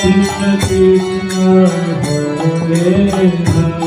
Krishna Krishna Hare Hare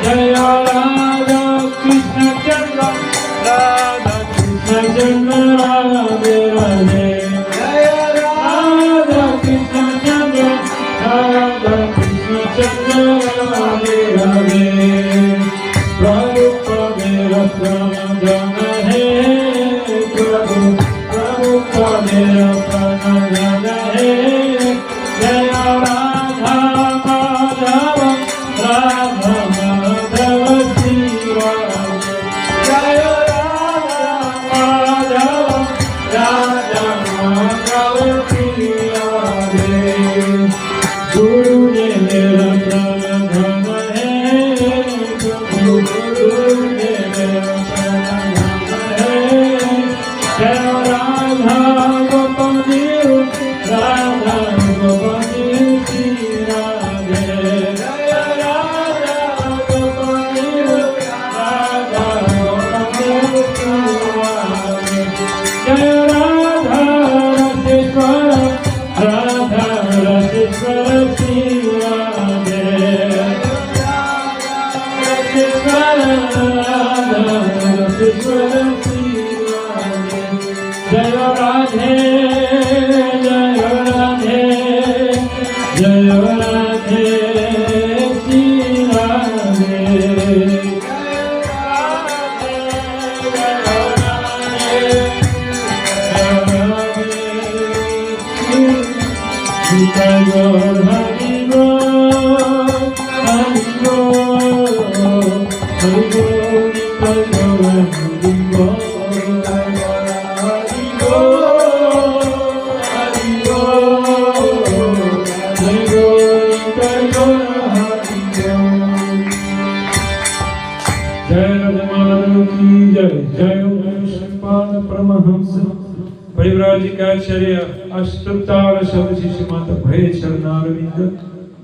Jaya Radha Krishna Chandra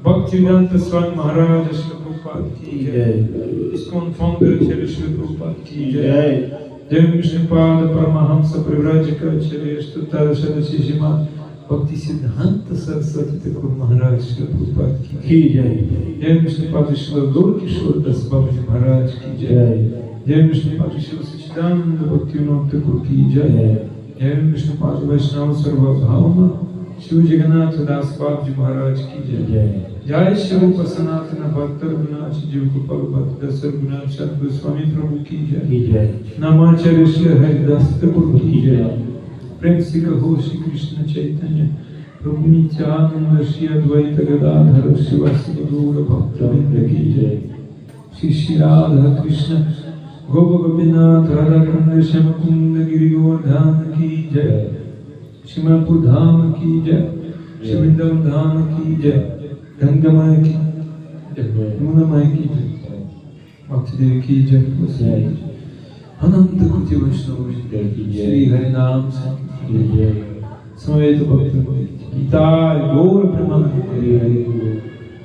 Bhaktivedanta स्वामी महाराज श्री प्रभुपाद की जय। ISKCON founder Shri श्री प्रभुपाद की जय। जय विष्णुपाद परमहंस परिव्राजकाचार्य स्तुतार सदस्य श्रीमान भक्ति सिद्धांत सरस्वती ठाकुर महाराज श्री प्रभुपाद की जय। जय विष्णुपाद श्री गौर किशोर दास बाबा जी महाराज की जय। जय विष्णुपाद श्री सच्चिदानंद भक्ति विनोद ठाकुर की जय। जय विष्णुपाद वैष्णव सर्वभावना शिव जगन्नाथ दास बाबा जी महाराज की जय। जय शिव सनातन भक्त रघुनाथ जीव गोपाल भक्त दस रघुनाथ सतगुरु स्वामी प्रभु की जय। नामाचार्य श्री हरिदास ठाकुर की जय। प्रेम से कहो श्री कृष्ण चैतन्य प्रभु नित्यानंद श्री अद्वैत गदाधर शिवासादि गौर भक्तवृंद की जय। श्री श्री राधा कृष्ण गोप गोपीनाथ राधा कुंड श्याम कुंड गिरि गोवर्धन की जय। श्रीमपुर धाम की जय। श्री वृंदावन धाम की जय। गंगा माँ की जय। यमुना माँ की जय। भक्ति देव की जय। अनंत कोटि वैष्णव की जय। श्री हरि नाम जय। समेत भक्त गीता गौर प्रेमानंद Hari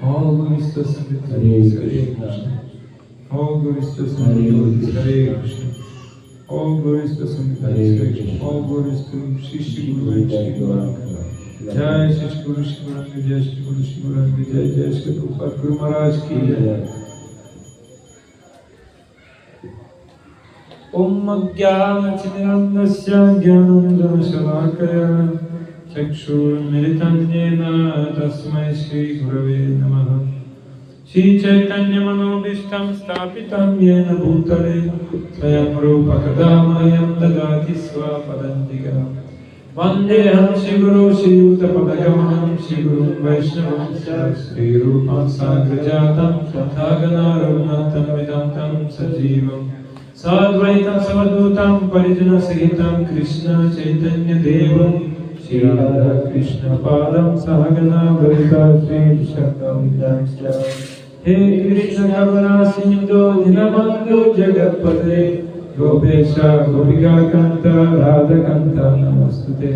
all glories to Hare Krishna, all glories to Hare Krishna, all glories to Hare Krishna, all glories to Shri Shri Guru Shri Guru जय श्री गुरु श्री गुरु जय श्री गुरु श्री गुरु जय जय श्री प्रभुपाद गुरु महाराज की जय। ओम अज्ञानतिमिरन्धस्य ज्ञानाञ्जनशलाकया चक्षुर्मिलितं येन तस्मै श्री गुरवे नमः। श्री चैतन्य मनोभीष्टं स्थापितं येन भूतले स्वयं रूप कदा मह्यं ददाति स्वपदान्तिकम्। वन्देऽहं श्रीगुरो श्रीयुतपदकमलं श्रीगुरुं वैष्णवं श्रीरूपं साग्रजातं तथागता रघुनाथं विदं सजीवं साद्वैतं सवधूतं परिजनसहितं कृष्ण चैतन्यदेवं श्रीराधा कृष्णपादं सहगना ललिता श्रीविशाखां हे कृष्ण करुणा सिन्धो दीनबन्धो जगत्पते गोपेश गोपिका कांता राधा कांता नमस्तुते।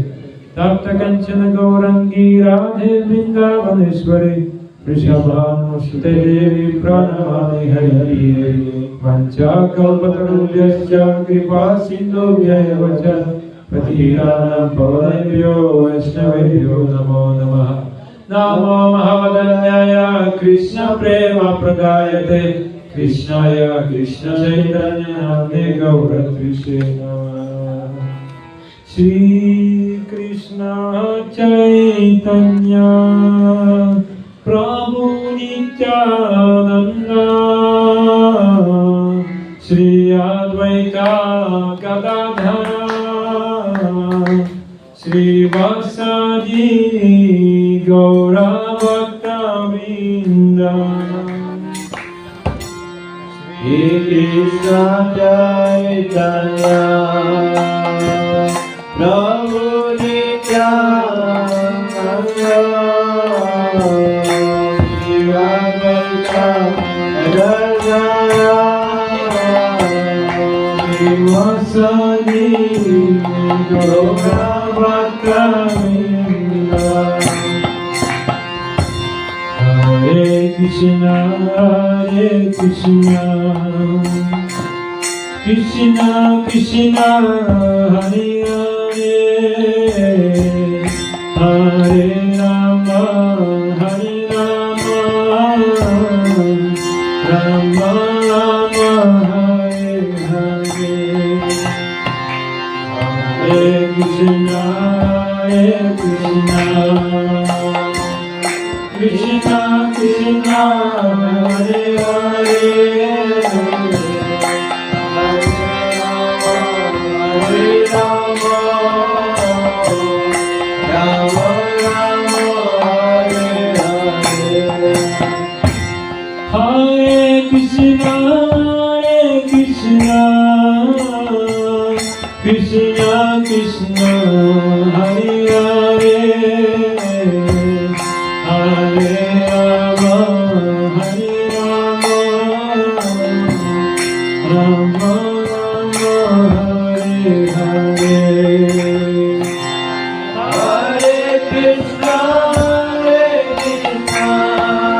तप्त कंचन गौरंगी राधे वृंदावनेश्वरी वृषभानुसुते देवी प्रणमामि हरिप्रिये। वंचाकल्पतरुभ्यश्च कृपा सिन्धुभ्यैव च पतितानां पावनेभ्यो वैष्णवेभ्यो नमो नमः। नमो महावदन्याय कृष्ण प्रेम प्रदायते कृष्णाय कृष्ण चैतन्य नामने गौरत्रिषे नमः। श्री कृष्ण Chaitanya Prabhu Nityananda, Shri Advaita Gadadhara, Shri Vasadi Gaura Bhakta Vrinda. Shri Krishna Chaitanya, Prabhu Nityananda, Shri Advaita Gadadhara, Shri Vasadi Gaura Bhakta Vrinda. Hare Krishna, Hare Krishna, Krishna Krishna, Hare Hare, Hare Rama, Hare Rama, Rama Rama, Hare Hare. Hare Krishna, Hare Krishna, Krishna Krishna, Hare Hare, Hare Rama, Rama Rama, Hare Hare. Hare Krishna, Hare Krishna, Krishna Krishna, Hare Hare, Hare Rama, Hare Rama, Rama Rama, Hare Hare. Hare Krishna, Hare Krishna,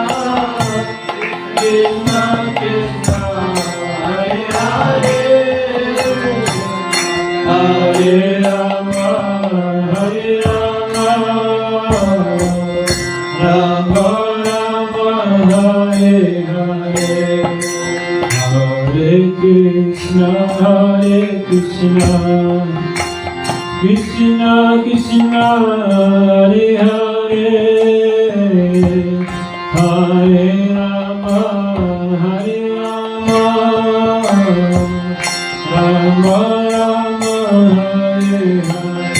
Krishna Krishna, Hare Hare, Hare Rama, Hare Rama, Rama Rama, Hare Hare. Hare Krishna, Hare Krishna, Krishna Krishna, Hare Hare, Hare Rama, Hare Rama, Rama Rama, Hare Hare.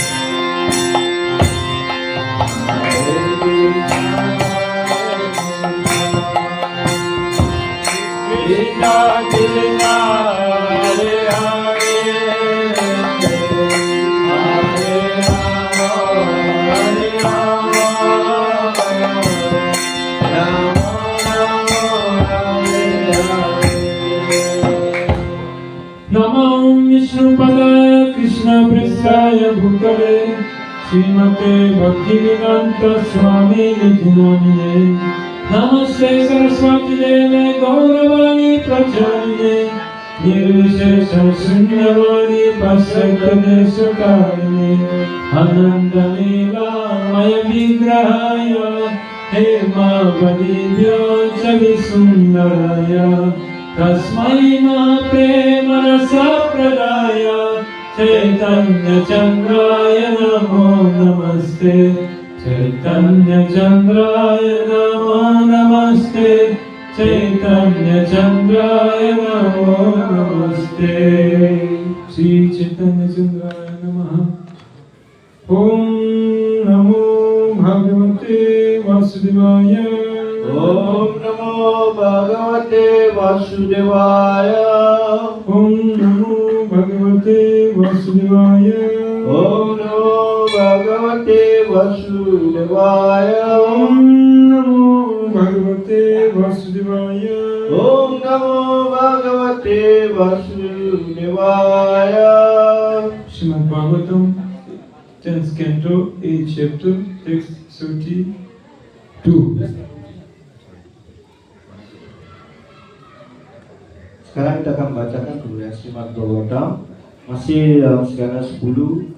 Krishna Krishna, Hare Hare, Hare Rama, Hare Rama, Rama Rama, Hare Hare. Namo Vishnupadaya Krishna Prestaya Bhutale Srimate Bhaktivedanta Swami Niti Namine. Namaste Saraswati Deve Gauravani Pracharine, Nirvishesha Shunyavani Pasakta Deshakarine, Ananda Lila Maya Vigrahaya, Hema Vadibhyo Chavisundaraya, Tasmai Mahaprema Rasa Pradaya, Chaitanya Chandraya Namo Namaste, Chaitanya Chandraya Namo Namaste, Chaitanya Chandraya Namo Namaste, Shri Chaitanya Chandraya Namaha. Om Namo Bhagavate Vasudevaya. Om Namo Bhagavate Vasudevaya. Om Namo Bhagavate Vasudevaya. Om Namo Bhagavate Vasudevaya. Om Namo Bhagavate Vasudevaya. Om Namo Bhagavate Vasudevaya. Srimad Bhagavatam, 10th canto, 8th chapter, text 32. Sekarang kita akan bacakan kemudian Srimad Bhagavatam, masih dalam skala 10,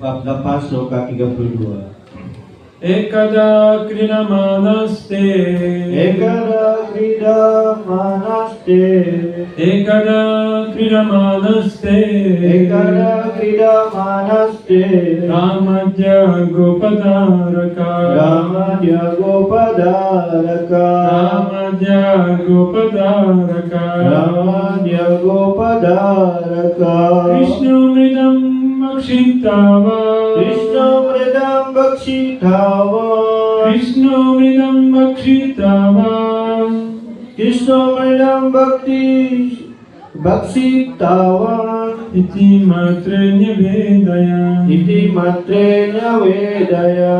bab 8, sloka 32. Ekada Krinamanaste Ekada Krida क्रीडमानस्ते ekada kridamanaste एकदा क्रीडमानस्ते ramadya gopadaraka रामाद्य गोपदारका ramadya gopadaraka रामाद्य गोपदारका krishnamridam akshitava कृष्णमृदं बक्षितावा krishnamridam akshitava कृष्णमृदं बक्षितावा iti matre nivedaya इति मात्रेण वेदया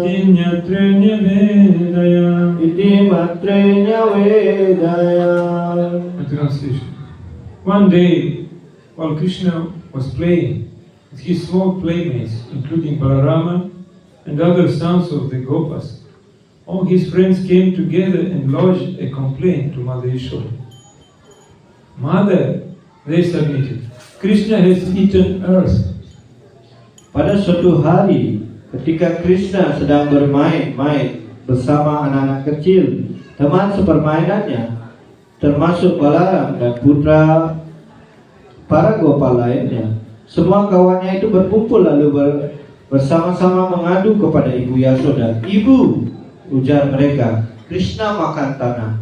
iti nyatre nivedaya. इति मात्रेण वेदया Translation. One day, while Krishna was playing with his small playmates, including Balarama and other sons of the Gopas, all his friends came together and lodged a complaint to Mother Yashoda. Mother, they submitted, Krishna has eaten earth. Pada suatu hari, ketika Krishna sedang bermain-main bersama anak-anak kecil, teman sepermainannya, termasuk Balaram dan putra para Gopal lainnya, semua kawannya itu berkumpul lalu bersama-sama mengadu kepada Ibu Yashoda. Ibu, ujar mereka, Krishna makan tanah.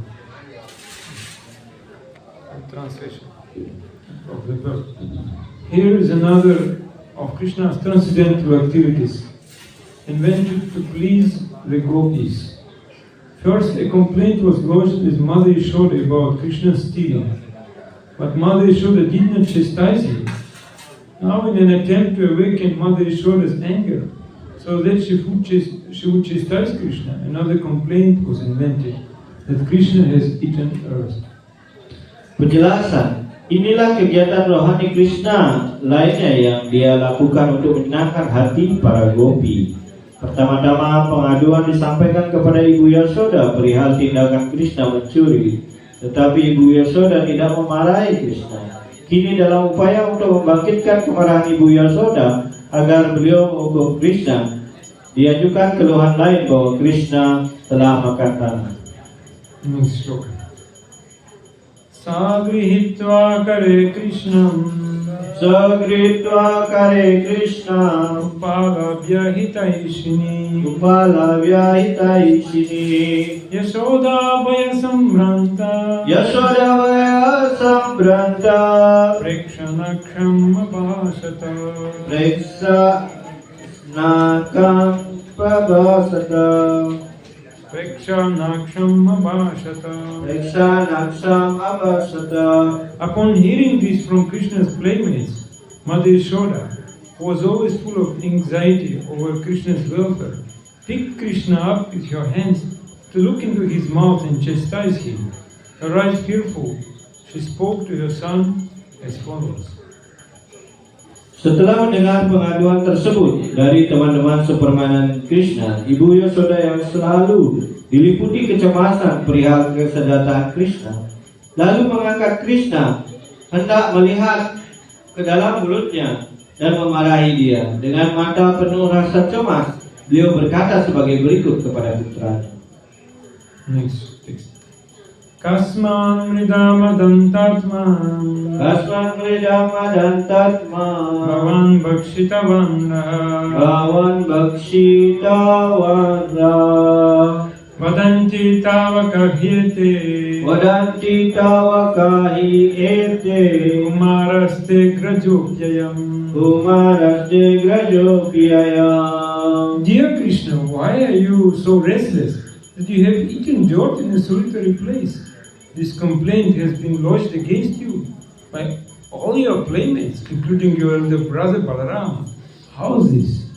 Translation of the verse. Here is another of Krishna's transcendental activities, invented to please the gopis. First, a complaint was lodged with Mother Yashoda about Krishna stealing, but Mother Yashoda did not chastise him. Now, in an attempt to awaken Mother Yashoda's anger, so that she would chastise Krishna, another complaint was invented, that Krishna has eaten earth. Penjelasan, inilah kegiatan rohani Krishna lainnya yang dia lakukan untuk menyenangkan hati para gopi. Pertama-tama pengaduan disampaikan kepada Ibu Yashoda perihal tindakan Krishna mencuri, tetapi Ibu Yashoda tidak memarahi Krishna. Kini dalam upaya untuk membangkitkan kemarahan Ibu Yashoda agar beliau menghukum Krishna, diajukan keluhan lain bahwa Krishna telah makan tanah. Next sloka. Sagrihitva kare Krishnam Sagritva kare Krishna Upalabhya hitaishini Upalabhya hitaishini Yashoda vaya sambranta Yashodavaya sambranta Prekshanakham abhasata Preksanakam prabhasata Prekshanakham abhasata. Preksanakam abhasata. Upon hearing this from Krishna's playmates, Mother Yashoda, who was always full of anxiety over Krishna's welfare, picked Krishna up with her hands to look into his mouth and chastise him. Her eyes fearful, she spoke to her son as follows. Setelah mendengar pengaduan tersebut dari teman-teman sepermainan Krishna, Ibu Yashoda yang selalu diliputi kecemasan perihal kesejahteraan Krishna, lalu mengangkat Krishna hendak melihat ke dalam mulutnya dan memarahi dia. Dengan mata penuh rasa cemas, beliau berkata sebagai berikut kepada putranya. Next text. Kasman mridamadantatma Kasman mridamadantatma Bhavan bhakshitavan Bhavan bhakshitavan Vadanti tavakahyete Vadanti tavakahi ete Kumaraste grajopyayam. Kumaraste grajopyayam. Dear Krishna, why are you so restless that you have eaten dirt in a solitary place? This complaint has been lodged against you by all your playmates, including your elder brother Balaram. How is this?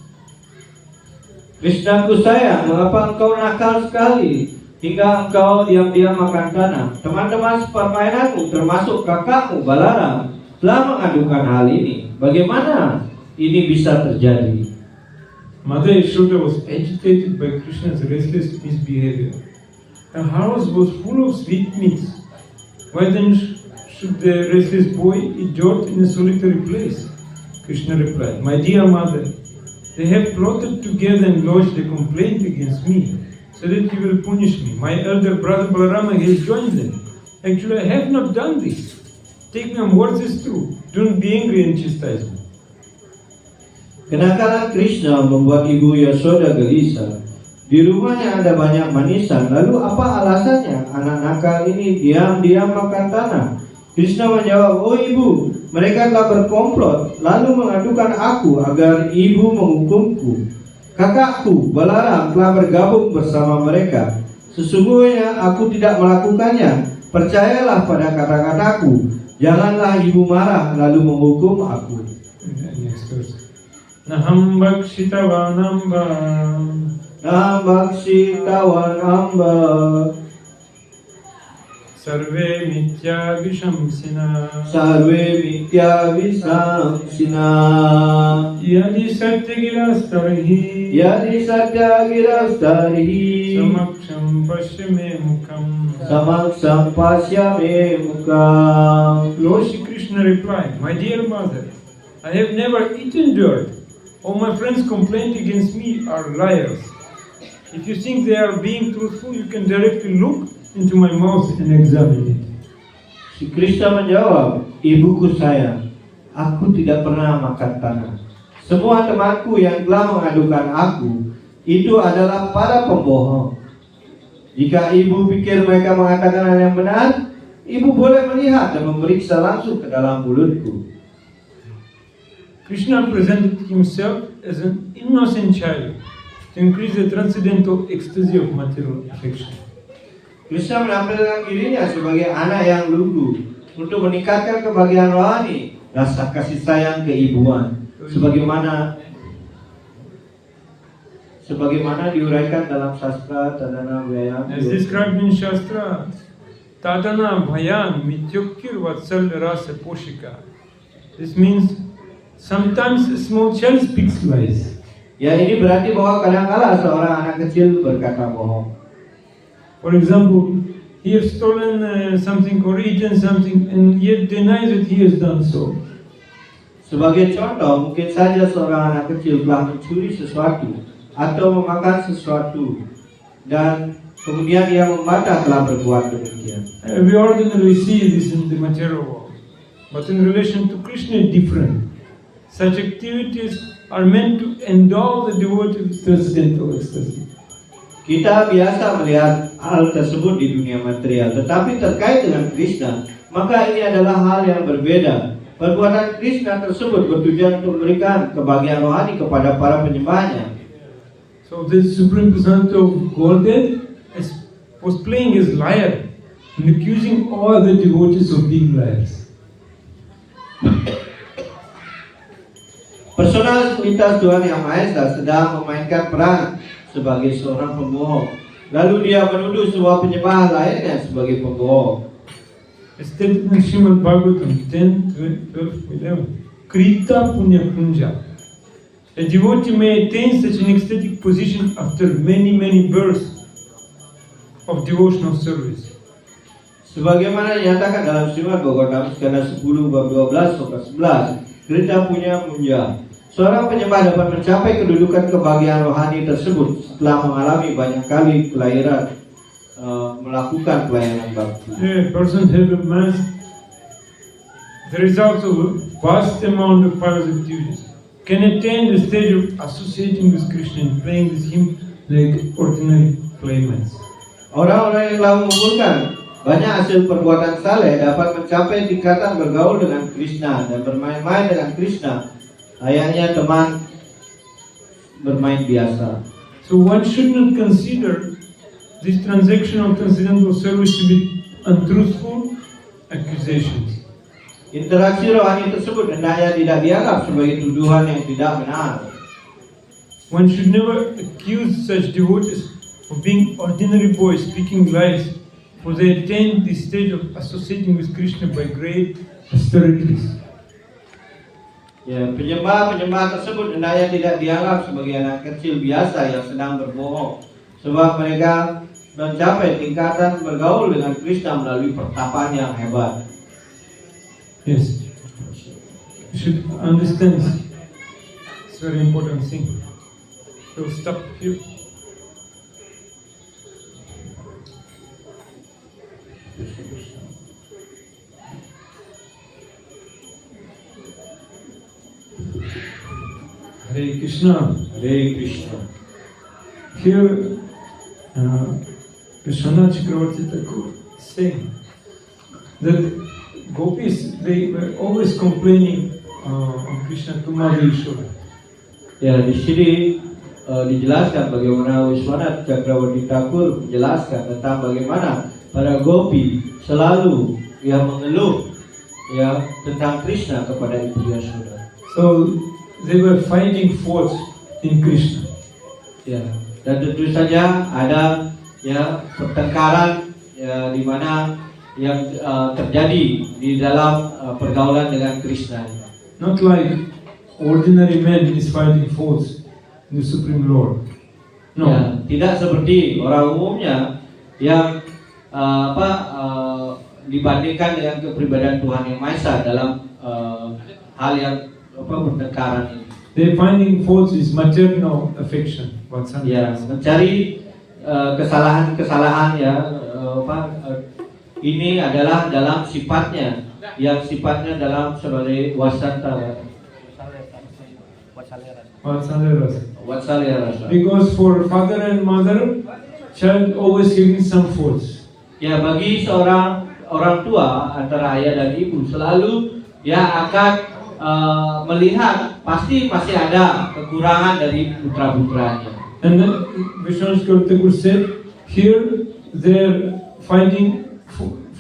Krishnaku sayang, mengapa engkau nakal sekali hingga engkau diam-diam makan tanah? Teman-teman sepermainanmu, termasuk kakakmu Balaram, telah mengadukan hal ini. Bagaimana ini bisa terjadi? Mother Yashoda was agitated by Krishna's restless misbehavior. Her house was full of sweetmeats. Why then should the restless boy eat dirt in a solitary place? Krishna replied, My dear mother, they have plotted together and lodged a complaint against me, so that you will punish me. My elder brother Balarama has joined them, Actually, I have not done this. Take my words as true. Don't be angry and chastise me. Kenakalan Krishna membuat Ibu Yasoda gelisah. Di rumahnya ada banyak manisan. Lalu apa alasannya anak nakal ini diam-diam makan tanah? Krishna menjawab, "Oh ibu, mereka telah berkomplot lalu mengadukan aku agar ibu menghukumku. Kakakku Balaram telah bergabung bersama mereka. Sesungguhnya aku tidak melakukannya. Percayalah pada kata-kataku. Janganlah ibu marah lalu menghukum aku." Next verse. Naham bhakshitavanamba Nambakshitavanamba sarve mitya vishamsina Sarve mitya visamsina yadi satyagirastarhi Yadi satyagirastarihi samaksham pashyame mukham. Samaksam pasyame mukam. Lord Shri Krishna replied, "My dear mother, I have never eaten dirt. All my friends complained against me are liars. If you think they are being truthful, you can directly look into my mouth and examine it." Si Krishna menjawab, "Ibuku sayang, aku tidak pernah makan tanah. Semua temanku yang telah mengadukan aku itu adalah para pembohong. Jika ibu pikir mereka mengatakan hal yang benar, ibu boleh melihat dan memeriksa langsung ke dalam mulutku." Krishna presented himself as an innocent child to increase the transcendental ecstasy of material affection. Krishna menampilkan dirinya sebagai anak yang lugu untuk meningkatkan kebahagiaan rohani, rasa kasih sayang keibuan, sebagaimana diuraikan dalam sastra Tadana Vyayam. As described in Shastra, Tadana Bhayan Mityokir Vatsal Rasa Poshika. This means sometimes a small child speaks lies. Ya, ini berarti bahwa kadang-kala seorang anak kecil berkata bohong. For example, he has stolen something or eaten something and yet denies that he has done so. Sebagai contoh, mungkin saja seorang anak kecil telah mencuri sesuatu atau memakan sesuatu dan kemudian dia membantah telah berbuat demikian. We ordinarily see this in the material world, but in relation to Krishna it's different. Such activities are meant to endow the devotee with transcendental ecstasy. Kita biasa melihat hal tersebut di dunia material, tetapi terkait dengan Krishna, maka ini adalah hal yang berbeda. Perbuatan Krishna tersebut bertujuan untuk memberikan kebahagiaan rohani kepada para penyembahnya. So the Supreme Personality of Godhead was playing as liar and accusing all the devotees of being liars. Personalitas Tuhan Yang Maha Esa sedang memainkan peran sebagai seorang pembohong. Lalu dia menuduh semua penyembah lainnya sebagai pembohong. As stated in Srimad Bhagavatam 10, 12, 11, Krita Punya Punja. A devotee may attain such an ecstatic position after many births of devotional service. Sebagaimana dinyatakan dalam Srimad Bhagavatam skala 10 bab 12 sampai 11, Krita Punya Punja. Seorang penyembah dapat mencapai kedudukan kebahagiaan rohani tersebut setelah mengalami banyak kali kelahiran melakukan pelayanan bakti. A person has amassed the results of a vast amount of pious activities, can attain the stage of associating with Krishna and playing with him like ordinary playmates. Orang-orang yang telah mengumpulkan banyak hasil perbuatan saleh dapat mencapai tingkatan bergaul dengan Krishna dan bermain-main dengan Krishna layaknya teman bermain biasa. So one should not consider this transactional transcendental service to be untruthful accusations. Interaksi rohani tersebut hendaknya tidak dianggap sebagai tuduhan yang tidak benar. One should never accuse such devotees of being ordinary boys speaking lies, for they attain the stage of associating with Krishna by great austerities. Ya, penyembah-penyembah tersebut hendaknya tidak dianggap sebagai anak kecil biasa yang sedang berbohong, sebab mereka mencapai tingkatan bergaul dengan Krishna melalui pertapaan yang hebat. Yes, you should understand this. It's a very important thing. So stop here. Hare Krishna. Hare Krishna. Here, Vishwanath Chakravarti Thakur is saying that gopis, they were always complaining on Krishna to Mother Yashoda. Ya, di sini dijelaskan bagaimana Vishwanath Chakravarti Thakur menjelaskan tentang bagaimana para gopi selalu yang mengeluh ya tentang Krishna kepada Ibu Yashoda. So they were finding faults in Krishna. Ya, dan tentu saja ada ya pertengkaran ya di mana yang terjadi di dalam pergaulan dengan Krishna. Not like ordinary man is finding faults in the Supreme Lord. No. Ya, tidak seperti orang umumnya yang dibandingkan dengan kepribadian Tuhan Yang Maha Esa dalam hal yang pertengkaran ini. They finding faults is maternal affection. Ya, mencari kesalahan-kesalahan ya ini adalah dalam sifatnya yang sifatnya dalam sebagai wasanta. Watsalya rasa. Because for father and mother, child always having some faults. Ya, bagi seorang orang tua antara ayah dan ibu selalu ya akan melihat pasti masih ada kekurangan dari putra-putranya. And then Vishwanath Chakravarti said, here their finding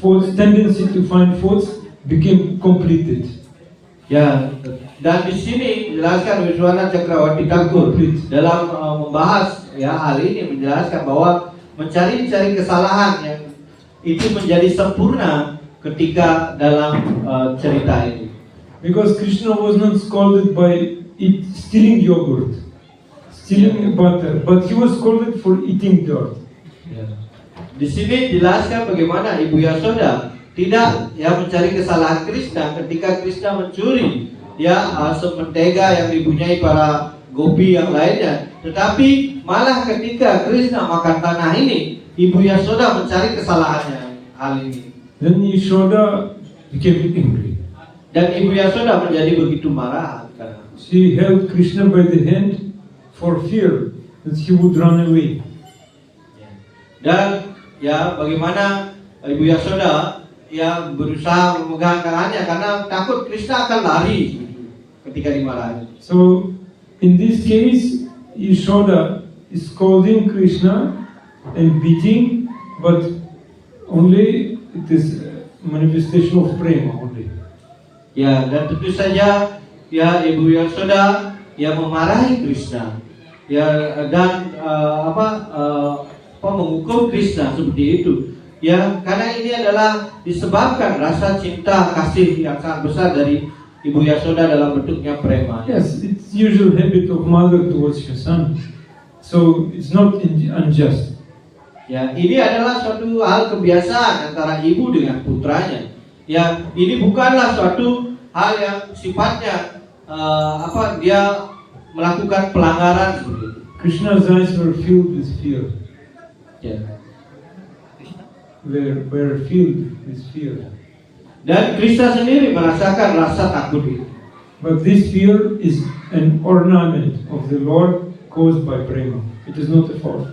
faults, tendency to find faults became completed. Ya, dan di sini dijelaskan Vishwanath Chakravarti Thakur dalam membahas ya hal ini menjelaskan bahwa mencari-cari kesalahan yang itu menjadi sempurna ketika dalam cerita ini. Because Krishna was not scolded by stealing yogurt, stealing butter, but he was scolded for eating dirt. Ya. Di sini dijelaskan bagaimana Ibu Yashoda tidak ya mencari kesalahan Krishna ketika Krishna mencuri ya sementega yang dipunyai para gopi yang lainnya, tetapi malah ketika Krishna makan tanah ini Ibu Yashoda mencari kesalahannya hal ini. Then Yashoda became angry. Dan Ibu Yashoda menjadi begitu marah karena she held Krishna by the hand for fear that he would run away. Dan ya bagaimana Ibu Yashoda ya berusaha memegang tangannya karena takut Krishna akan lari ketika dimarahi. So in this case, Yashoda is scolding Krishna and beating, but only it is a manifestation of prema only. Ya, dan tentu saja ya Ibu Yashoda ya memarahi Krishna. Ya, dan menghukum Krishna seperti itu. Ya, karena ini adalah disebabkan rasa cinta kasih yang sangat besar dari Ibu Yashoda dalam bentuknya prema. Yes, it's usual habit of mother towards her son. So it's not unjust. Ya, ini adalah suatu hal kebiasaan antara ibu dengan putranya. Ya, ini bukanlah suatu hal yang sifatnya dia melakukan pelanggaran seperti itu. Krishna's eyes were filled with fear. Ya. Were filled with fear. Dan Krishna sendiri merasakan rasa takut itu. But this fear is an ornament of the Lord caused by prema. It is not a fault.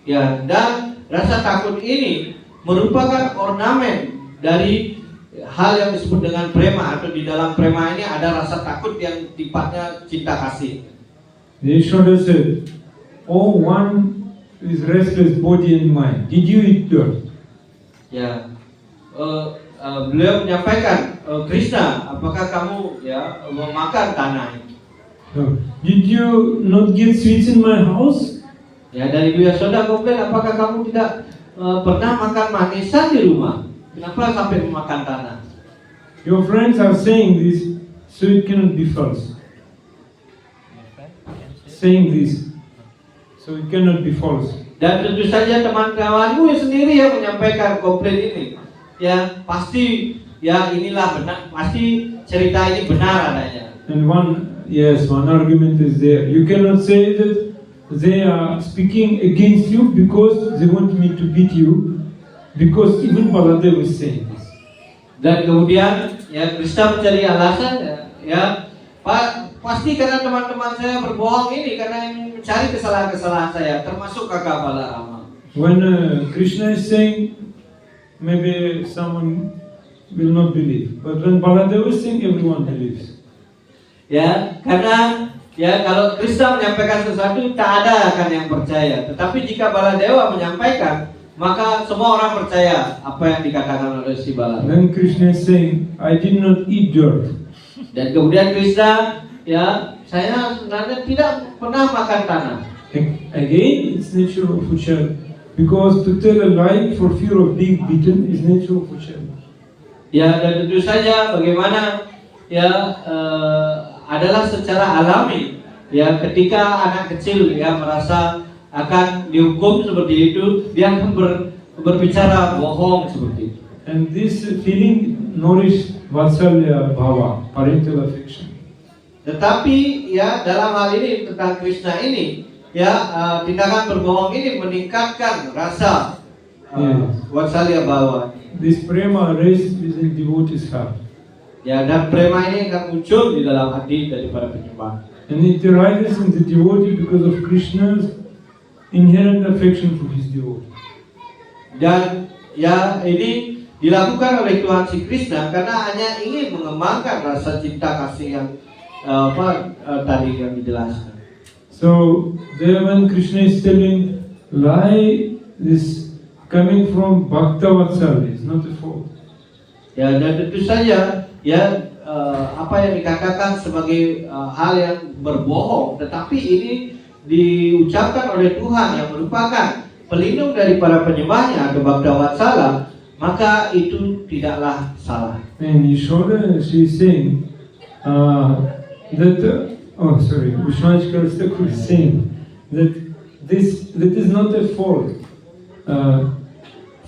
Ya, dan rasa takut ini merupakan ornamen dari hal yang disebut dengan prema, atau di dalam prema ini ada rasa takut yang sifatnya cinta kasih. Yashoda said, "Oh, one with restless body and mind, did you eat dirt?" Ya, beliau menyampaikan, Krishna, apakah kamu ya memakan tanah ini? No. Did you not get sweets in my house? Ya, dari Ibu Yashoda komplain, apakah kamu tidak pernah makan manisan di rumah? Kenapa sampai memakan tanah? Your friends are saying this, so it cannot be false. Saying this, so it cannot be false. Dan tentu saja teman-temanmu sendiri yang menyampaikan komplain ini. Ya, pasti ya inilah benar, pasti cerita ini benar adanya. And one argument is there. You cannot say that they are speaking against you because they want me to beat you. Because even Baladev is saying this. Dan kemudian ya Krishna mencari alasan ya pasti karena teman-teman saya berbohong ini karena mencari kesalahan-kesalahan saya, termasuk kakak Balarama. When Krishna is saying, maybe someone will not believe, but when Baladev is saying, everyone believes. Ya, karena ya kalau Krishna menyampaikan sesuatu tak ada akan yang percaya. Tetapi jika Baladewa menyampaikan, maka semua orang percaya apa yang dikatakan oleh si Baladewa. Then Krishna is saying, I did not eat dirt. Dan kemudian Krishna, ya saya sebenarnya tidak pernah makan tanah. Again, it's nature of a child. Because to tell a lie for fear of being beaten is nature of a child. Ya, dan tentu saja bagaimana ya adalah secara alami. Ya, ketika anak kecil ya merasa akan dihukum seperti itu, dia akan berbicara bohong seperti itu. And this feeling nourishes Vatsalya Bhava, parental affection. Tetapi ya dalam hal ini tentang Krishna ini, ya tindakan berbohong ini meningkatkan rasa Vatsalya Bhava. This prema arises within devotee's heart. Ya, dan prema ini akan muncul di dalam hati dari para penyembah. And it arises in the devotee because of Krishna's inherent affection for his devotee. Dan ya ini dilakukan oleh Tuhan si Krishna karena hanya ingin mengembangkan rasa cinta kasih yang tadi yang dijelaskan. So there when Krishna is telling lie, this coming from Bhakta Vatsalya is not a fault. Ya, dan tentu saja ya apa yang dikatakan sebagai hal yang berbohong, tetapi ini diucapkan oleh Tuhan yang merupakan pelindung dari para penyembahnya atau Bhakta Vatsala, maka itu tidaklah salah. And Yashoda, she is saying Vishwanath Thakur is saying that that is not a fault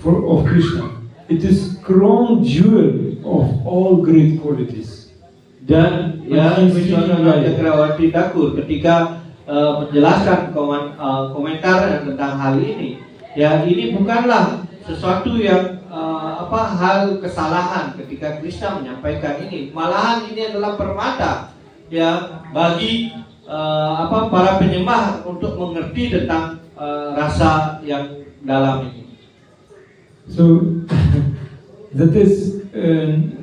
of Krishna. It is crown jewel of all great qualities. Dan ya Vishwanath Cakrawati Thakur ketika menjelaskan komentar tentang hal ini, ya ini bukanlah sesuatu yang hal kesalahan ketika Krishna menyampaikan ini, malahan ini adalah permata ya bagi para penyembah untuk mengerti tentang rasa yang dalam ini. So that is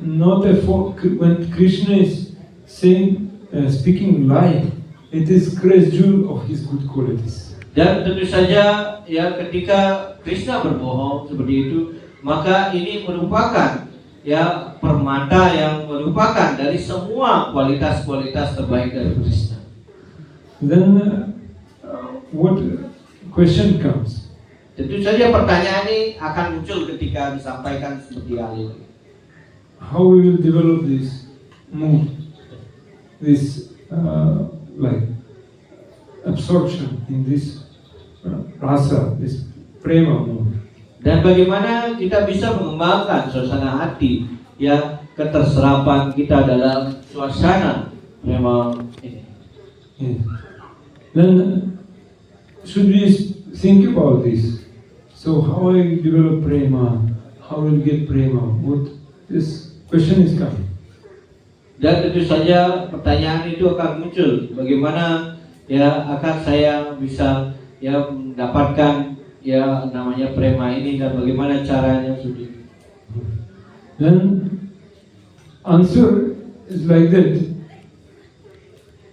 not a fault when Krishna is saying speaking lie. It is grace jewel of his good qualities. Dan tentu saja ya ketika Krishna berbohong seperti itu, maka ini merupakan ya permata yang merupakan dari semua kualitas-kualitas terbaik dari Krishna. Then what question comes? Tentu saja pertanyaan ini akan muncul ketika disampaikan seperti hal ini. How we will develop this mood, this like absorption in this rasa, this prema mood. Dan bagaimana kita bisa mengembangkan suasana hati, ya keterserapan kita dalam suasana prema ini. Yeah. Then should we think about this? So how I develop prema? How will get prema? What this question is coming. Dan tentu saja pertanyaan itu akan muncul, bagaimana ya akan saya bisa ya mendapatkan ya namanya prema ini dan bagaimana caranya sudah. Then answer is like that.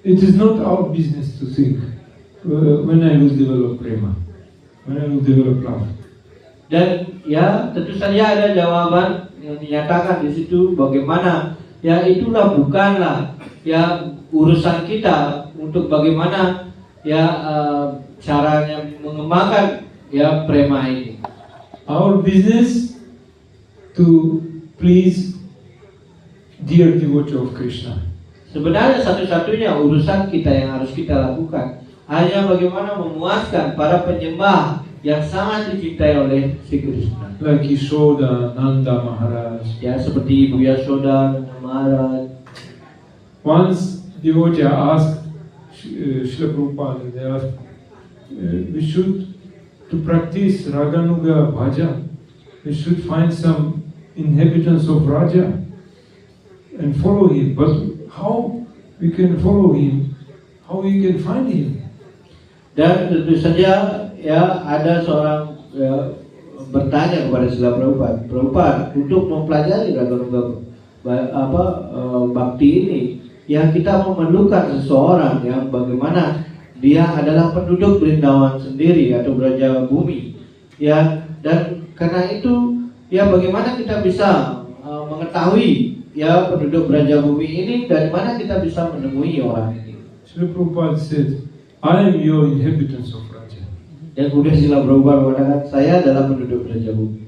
It is not our business to think when I will develop prema, when I will develop love. Dan ya tentu saja ada jawaban yang dinyatakan di situ, bagaimana ya itulah bukanlah ya urusan kita untuk bagaimana ya caranya mengembangkan ya prema ini. Our business to please dear devotee of Krishna. Sebenarnya satu-satunya urusan kita yang harus kita lakukan hanya bagaimana memuaskan para penyembah yang sangat dicintai oleh si Krishna. Like Yashoda, Nanda Maharaj. Ya seperti Ibu Yashoda, Nanda Maharaj. Once devotee asked Srila Prabhupada, they asked, we should to practice Raganuga Bhajan. we should find some inhabitants of Raja and follow him. But how we can follow him? How we can find him? Dan tentu saja ya ada seorang bertanya kepada Srila Prabhupada untuk mempelajari ragam bakti ini, ya kita memerlukan seseorang yang bagaimana dia adalah penduduk Brindawan sendiri atau Braja Bumi, ya. Dan karena itu ya bagaimana kita bisa mengetahui ya penduduk Braja Bumi ini, dari mana kita bisa menemui orang ini. Srila Prabhupada said, I am your inhabitants of Raja. Dan kemudian Srila Prabhupada mengatakan, saya adalah penduduk Braja Bumi.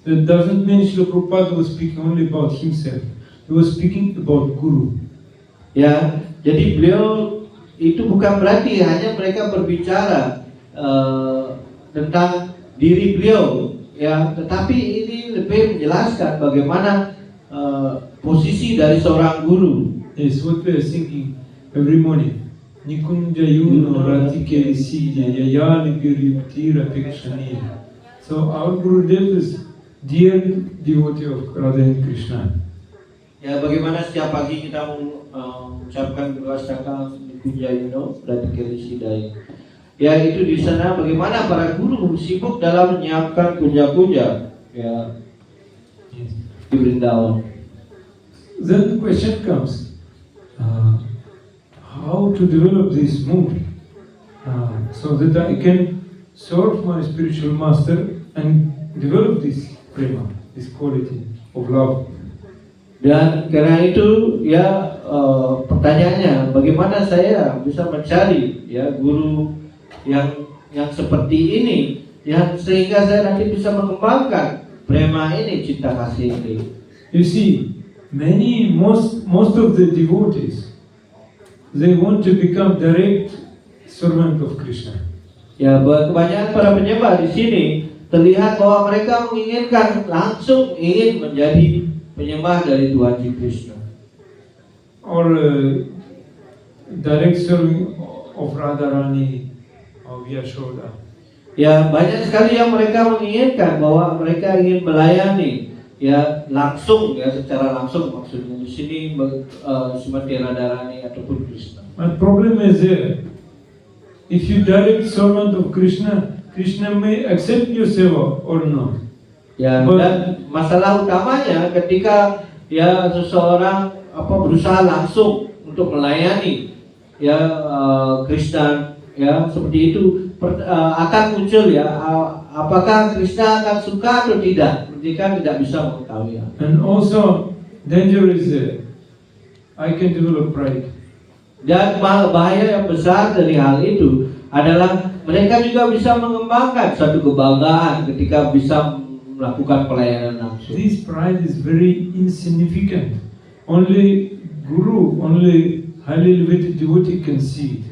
That doesn't mean Srila Prabhupada was speaking only about himself. He was speaking about Guru. Ya, jadi beliau itu bukan berarti hanya mereka berbicara tentang diri beliau, ya, tetapi ini lebih menjelaskan bagaimana posisi dari seorang guru. Yes, what we are thinking every morning. Nikunja yuno ratike risija yayali piriptira pekshaniya. So our Gurudev is dear devotee of Radha and Krishna. Ya, bagaimana setiap pagi kita mengucapkan doa saka Nikunja yuno ratike risija. Ya, itu di sana bagaimana para guru sibuk dalam menyiapkan puja-puja, ya, di Vrindavan. Then the question comes, how to develop this mood so that I can serve my spiritual master and develop this prema, this quality of love. Dan karena itu ya pertanyaannya, bagaimana saya bisa mencari ya guru yang seperti ini, yang sehingga saya nanti bisa mengembangkan prema ini, cinta kasih ini. You see, most of the devotees, they want to become direct servant of Krishna. Ya, kebanyakan para penyembah di sini terlihat bahwa mereka menginginkan langsung ingin menjadi penyembah dari Tuhan Sri Krishna. Or direct serving of Radharani or Yashoda. Ya, banyak sekali yang mereka menginginkan bahwa mereka ingin melayani ya langsung, ya secara langsung, maksudnya di sini Srimati Radharani ataupun Krishna. But problem is there. If you direct servant of Krishna, Krishna may accept your seva or not. Ya, dan masalah utamanya ketika ya seseorang berusaha langsung untuk melayani ya Krishna, ya seperti itu akan muncul ya apakah Krishna akan suka atau tidak, mereka tidak bisa mengetahui. Ya. And also danger is there. I can develop pride. Dan bahaya yang besar dari hal itu adalah mereka juga bisa mengembangkan suatu kebanggaan ketika bisa melakukan pelayanan langsung. This pride is very insignificant. Only Guru, only highly elevated devotee can see it.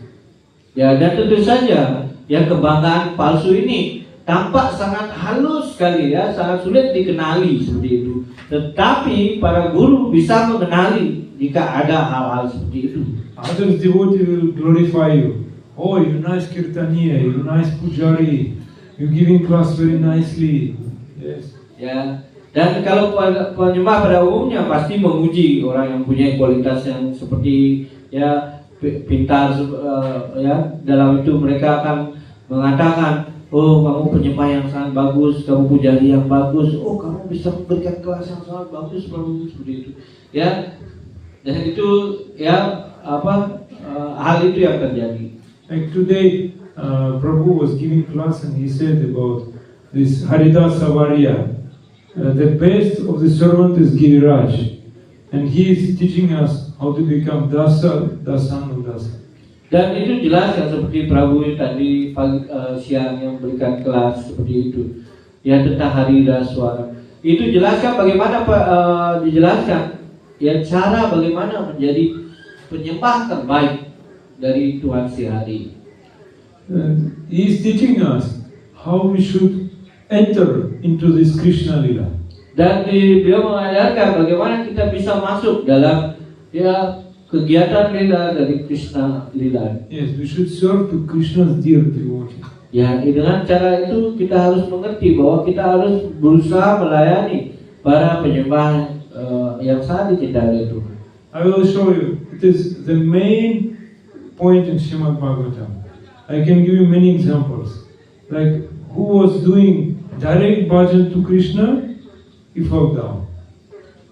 Ya, dan tentu saja ya kebanggaan palsu ini tampak sangat halus sekali, ya, sangat sulit dikenali seperti itu. Tetapi para guru bisa mengenali jika ada hal-hal seperti itu. Other devotee will glorify you. Oh, you nice kirtaniya, you nice pujari, you giving class very nicely. Yes. Ya, dan kalau penyembah pada umumnya pasti memuji orang yang punya kualitas yang seperti ya pintar, ya dalam itu mereka akan mengatakan, oh kamu penyembah yang sangat bagus, kamu pujari yang bagus, oh kamu bisa memberikan kelas yang sangat bagus, seperti itu. Ya, dan itu ya hal itu yang terjadi. Like today, Prabhu was giving class and he said about this Haridas Savarya. The best of the servant is Giriraj, and he is teaching us how to become Dasanudasa. Dan itu jelas kan seperti Prabhu tadi siang yang berikan kelas seperti itu, ya tentang Haridaswara. Itu jelaskan bagaimana dijelaskan ya cara bagaimana menjadi penyembah terbaik dari Tuhan Srihari. He is teaching us how we should enter into this Krishna Lila. Dan beliau mengajarkan bagaimana kita bisa masuk dalam ya kegiatan lila dari Krishna Lila. Yes, we should serve to Krishna's dear devotee. Ya, dengan cara itu kita harus mengerti bahwa kita harus berusaha melayani para penyembah yang sangat dicintai oleh Tuhan. I will show you. It is the main point in Srimad Bhagavatam. I can give you many examples. Like who was doing direct bhajan to Krishna, he fell down.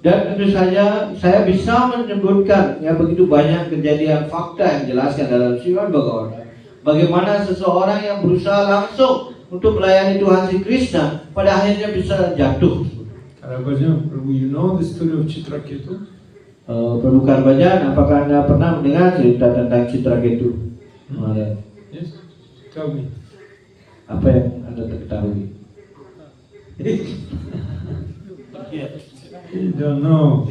Dan tentu saja saya bisa menyebutkan ya begitu banyak kejadian fakta yang dijelaskan dalam Srimad Bhagavatam. Bagaimana seseorang yang berusaha langsung untuk melayani Tuhan Sri Krishna pada akhirnya bisa jatuh. Karabhajan, Prabhu, you know the story of Chitraketu? Prabhu Karbajan, apakah Anda pernah mendengar cerita tentang Chitraketu? Yes, tell me. Apa yang Anda ketahui? You don't know.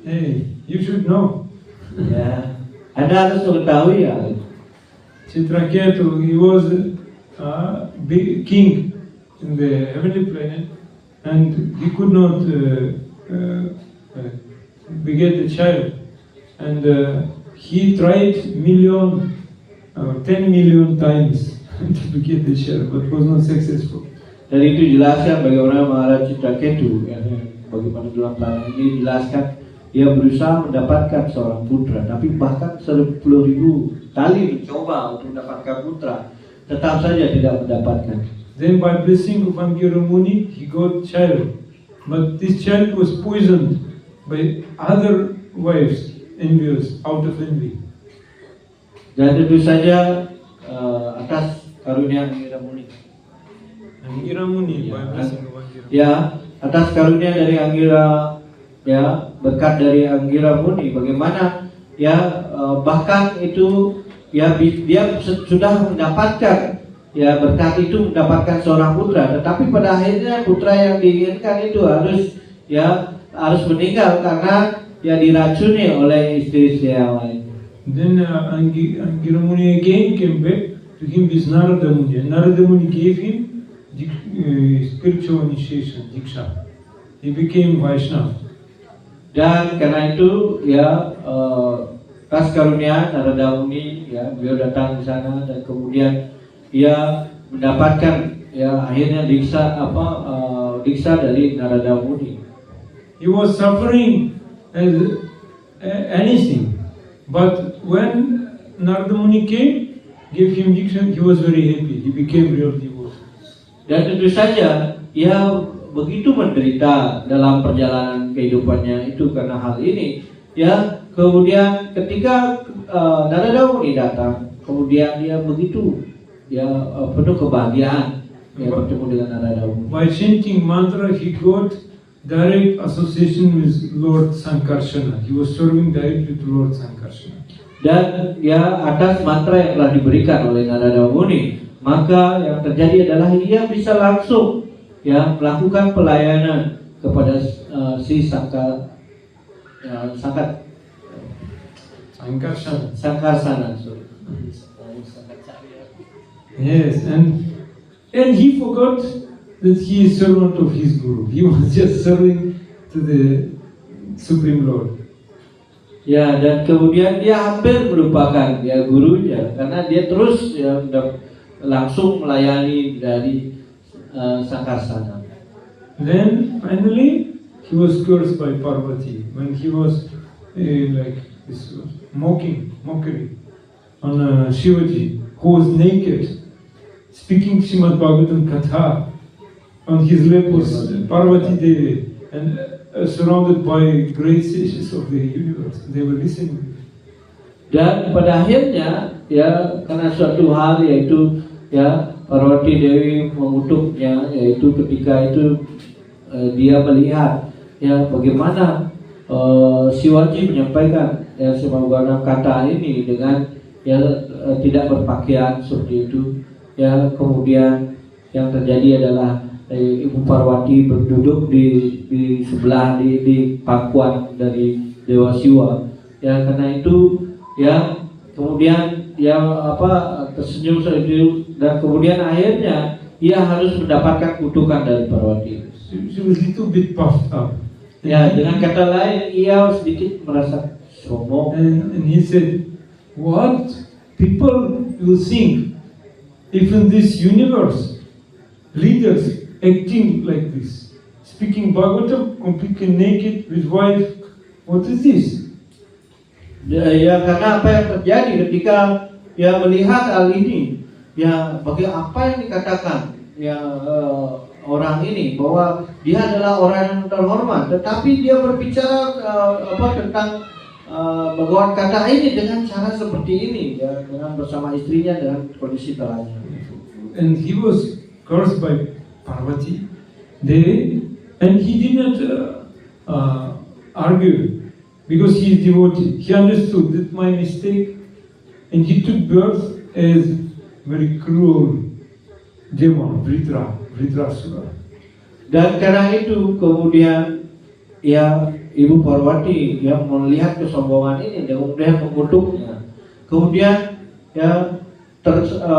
Hey, you should know. Ya, Anda harus mengetahui ya. Chitraketu, he was a big king in the heavenly planet, and he could not beget the child. And he tried 10 million times to beget the child, but was not successful. Dan itu jelaskan bagaimana Maharaj Chitraketu, ya, bagaimana dalam planet ini dijelaskan dia berusaha mendapatkan seorang putra, tapi bahkan 10.000 kali mencoba untuk mendapatkan putra, tetap saja tidak mendapatkan. Then by blessing of Angira Muni, he got child, but this child was poisoned by other wives, envious, out of envy. Dan tentu saja atas karunia Angira Muni. Angira Muni, by blessing of Angira. Ya, atas karunia dari Angira, ya, berkat dari Angira Muni, bagaimana ya bahkan itu ya dia sudah mendapatkan ya berkat itu mendapatkan seorang putra, tetapi pada akhirnya putra yang diinginkan itu harus meninggal karena ya diracuni oleh istri-istri yang lain. Then Angira Muni again came back to him with Narada Muni, and Narada Muni gave him spiritual initiation, Diksha. He became Vaishnava. Dan karena itu ya atas karunia Narada Muni, ya beliau datang di sana dan kemudian ia mendapatkan ya akhirnya diksa dari Narada Muni. He was suffering as anything, but when Narada Muni came, gave him diksha, he was very happy. He became real devotee. Dan tentu saja ia begitu menderita dalam perjalanan kehidupannya itu karena hal ini. Ya, kemudian ketika Narada Muni datang, kemudian dia begitu penuh kebahagiaan bertemu dengan Narada Muni. By chanting mantra, he got direct association with Lord Sankarsana. He was serving directly to Lord Sankarsana. Dan ya atas mantra yang telah diberikan oleh Narada Muni, maka yang terjadi adalah ia bisa langsung ya melakukan pelayanan kepada si Sankarsana. Yes, and he forgot that he is servant of his guru. He was just serving to the Supreme Lord. Ya, dan kemudian dia hampir melupakan ya gurunya karena dia terus ya langsung melayani dari Sankarsana. Then finally he was cursed by Parvati when he was like this mockery on Shivaji, who was naked, speaking Srimad Bhagavatam Katha. On his lap was Parvati Devi, and surrounded by great sages of the universe. They were listening. Dan pada akhirnya ya karena suatu hal yaitu ya Parvati Dewi mengutuknya, yaitu ketika itu dia melihat ya bagaimana Shivaji menyampaikan ya Srimad kata ini dengan ya tidak berpakaian seperti itu. Ya kemudian yang terjadi adalah Ibu Parwati berduduk di sebelah di pangkuan dari Dewa Siwa. Ya karena itu ya kemudian ya tersenyum seperti dan kemudian akhirnya ia harus mendapatkan kutukan dari Parwati. She was little bit puffed up. Ya dengan kata lain ia sedikit merasa sombong. And he said, "What people will think if in this universe, leaders acting like this, speaking Bhagavatam, completely naked with wife, what is this? Ya, karena apa yang terjadi ketika ya melihat hal ini, ya bagi apa yang dikatakan ya orang ini bahwa dia adalah orang yang terhormat, tetapi dia berbicara tentang Bhagawan kata ini dengan cara seperti ini, ya, dengan bersama istrinya dengan kondisi telanjang. And he was cursed by Parvati, and he did not argue because he is devotee. He understood that my mistake, and he took birth as very cruel demon, Vritrasura. Dan karena itu kemudian ya Ibu Parwati yang melihat kesombongan ini dan kemudian mengutuknya, kemudian ya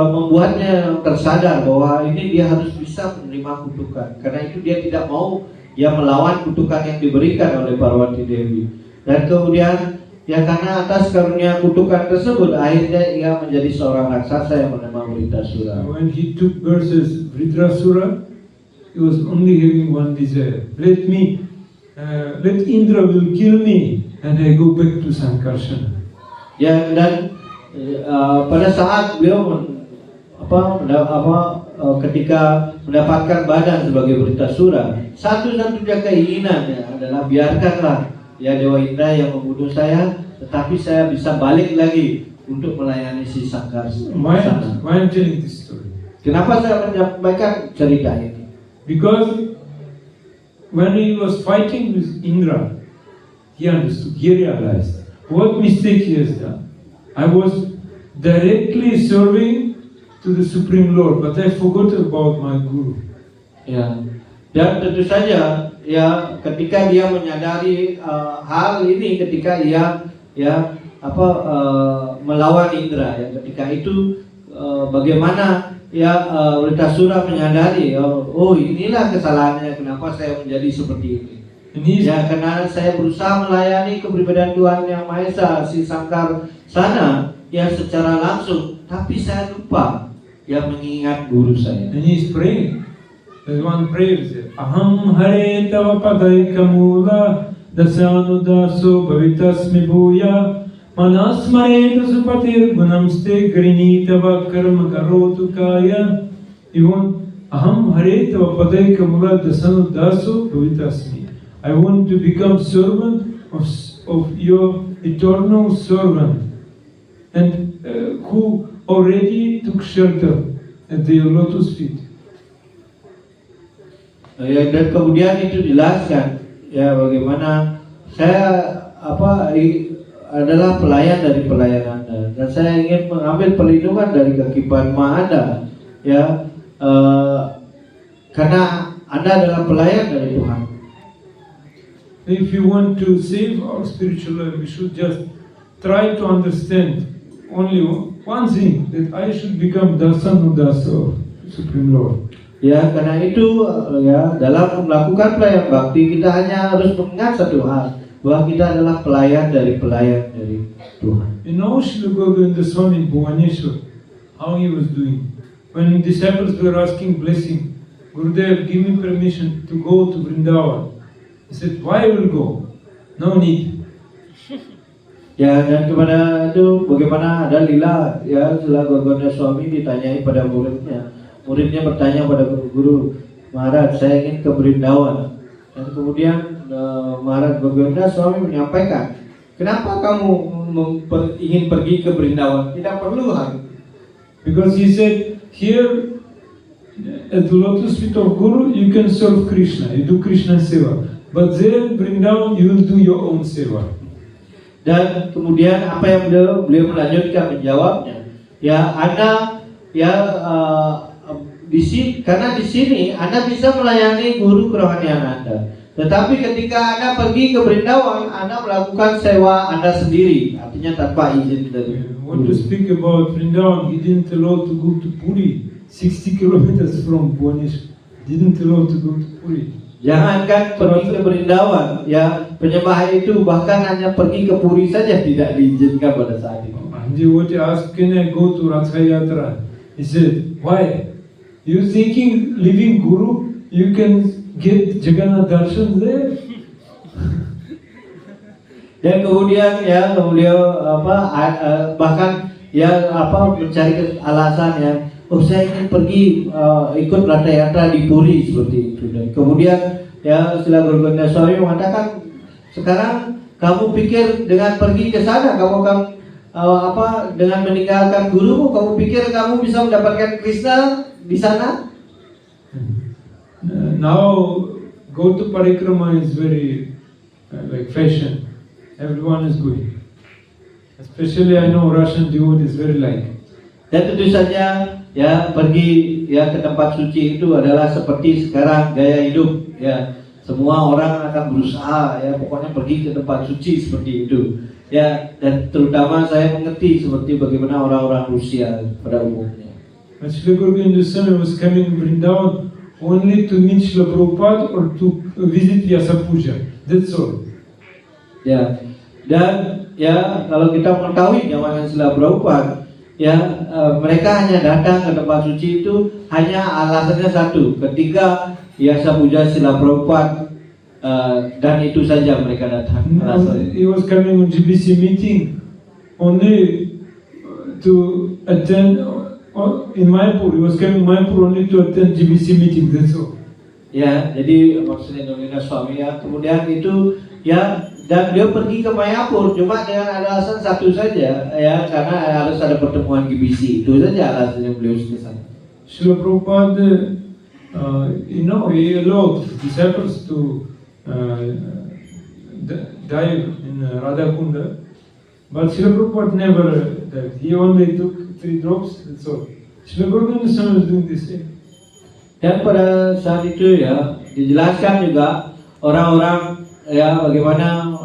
membuatnya tersadar bahwa ini dia harus bisa menerima kutukan. Karena itu dia tidak mau ya melawan kutukan yang diberikan oleh Parwati Dewi. Dan kemudian ya karena atas karunia kutukan tersebut akhirnya ia menjadi seorang raksasa yang bernama Vritrasura. When he took birth as Vritrasura, he was only having one desire: let Indra will kill me and I go back to Sankarsana. Ya, dan pada saat beliau ketika mendapatkan badan sebagai Vritrasura, satu-satunya keinginannya adalah biarkanlah ya Dewa Indra yang membunuh saya, tetapi saya bisa balik lagi untuk melayani si Sankarsana. Why I'm telling this story? Kenapa saya menyampaikan cerita ini? Because when he was fighting with Indra, he understood, he realized what mistake he has done. I was directly serving to the Supreme Lord, but I forgot about my Guru. Ya, dan tentu saja ya ketika dia menyadari hal ini, ketika ia melawan Indra, ya ketika itu bagaimana ya Vritrasura menyadari oh inilah kesalahannya, kenapa saya menjadi seperti ini. Ya karena saya berusaha melayani kepribadian Tuhan Yang Maha Esa, si Sankarsana ya secara langsung, tapi saya lupa ya mengingat guru saya. And he is praying. There's one prayer there. Aham hare tava padaika mula dasanu daso bhavitasmi bhuya manasmareta supatir gunamste grini tava karma karotu kaya. Even aham hare tava padaika mula dasanu daso bhavitasmi. I want to become servant of your eternal servant, and who already took shelter at your lotus feet. Ya, dan kemudian itu dijelaskan ya bagaimana saya adalah pelayan dari pelayan Anda, dan saya ingin mengambil perlindungan dari kaki Padma Anda ya karena Anda adalah pelayan dari Tuhan. If you want to save our spiritual life, we should just try to understand only one thing, that I should become Dasanudasa of Supreme Lord. Ya, karena itu ya dalam melakukan pelayan bakti kita hanya harus mengingat satu hal, bahwa kita adalah pelayan dari Tuhan. You know Srila Govinda Swami in Bhubaneswar, how he was doing. When disciples were asking blessing, Gurudev, give me permission to go to Vrindavan. He said, why will go? No need. Ya, dan kepada itu bagaimana ada lila ya setelah Govinda Swami ditanyai pada muridnya. Muridnya bertanya pada guru, Maharaj, saya ingin ke Vrindavan. Dan kemudian Maharaj Govinda Swami menyampaikan, kenapa kamu ingin pergi ke Vrindavan? Tidak perlu, Han. Because he said, here at the lotus feet of Guru, you can serve Krishna, you do Krishna seva. But there in Vrindavan, you will do your own seva. Dan kemudian apa yang beliau melanjutkan menjawabnya, ya Anda ya karena di sini Anda bisa melayani guru kerohanian Anda. Tetapi ketika Anda pergi ke Vrindavan, Anda melakukan sewa Anda sendiri, artinya tanpa izin dari guru. Want to speak about Vrindavan, he didn't allow to go to Puri, 60 kilometers from Bhubaneswar. Didn't allow to go to Puri. Jangankan pergi ke Vrindavan, ya penyembah itu bahkan hanya pergi ke Puri saja tidak diizinkan pada saat itu. And he would ask, can I go to Ratha Yatra? He said, why? You thinking living Guru, you can get Jagannath darshan there? Dan kemudian ya beliau bahkan ya mencari alasan ya, oh saya ingin pergi ikut Ratha Yatra di Puri seperti itu. Dan kemudian ya Srila Guru Gopinatha Swami mengatakan, sekarang kamu pikir dengan pergi ke sana kamu akan dengan meninggalkan gurumu, kamu pikir kamu bisa mendapatkan Krishna di sana? Now go to parikrama is very like fashion. Everyone is going. Especially I know Russian devotees very like. Dan tentu saja ya pergi ya ke tempat suci itu adalah seperti sekarang gaya hidup ya. Semua orang akan berusaha ya pokoknya pergi ke tempat suci seperti itu. Ya, dan terutama saya mengerti seperti bagaimana orang-orang Rusia pada umumnya. Srila Guru Gopinatha Swami was coming to Vrindavan only to meet Srila Prabhupada or to visit Vyasa Puja. That's all. Ya, dan ya kalau kita mengetahui zaman Srila Prabhupada, ya mereka hanya datang ke tempat suci itu hanya alasannya satu, ketika Vyasa Puja Srila Prabhupada, dan itu saja mereka datang. He was coming on GBC meeting only to attend in Mayapur. He was coming Mayapur only to attend GBC meeting. That's all. Ya, jadi maksudnya Gopinatha Swami ya, kemudian itu ya, dan beliau pergi ke Mayapur cuma dengan alasan satu saja ya, karena harus ada pertemuan GBC. Itu saja alasannya beliau ke sana. Srila Prabhupada, he allowed disciples to dive in Radhakunda, but Srila Prabhupada never dived. He only took 3 drops. That's all. Srila Guru Gopinatha Swami was doing the same. Dan pada saat itu ya dijelaskan juga orang-orang ya bagaimana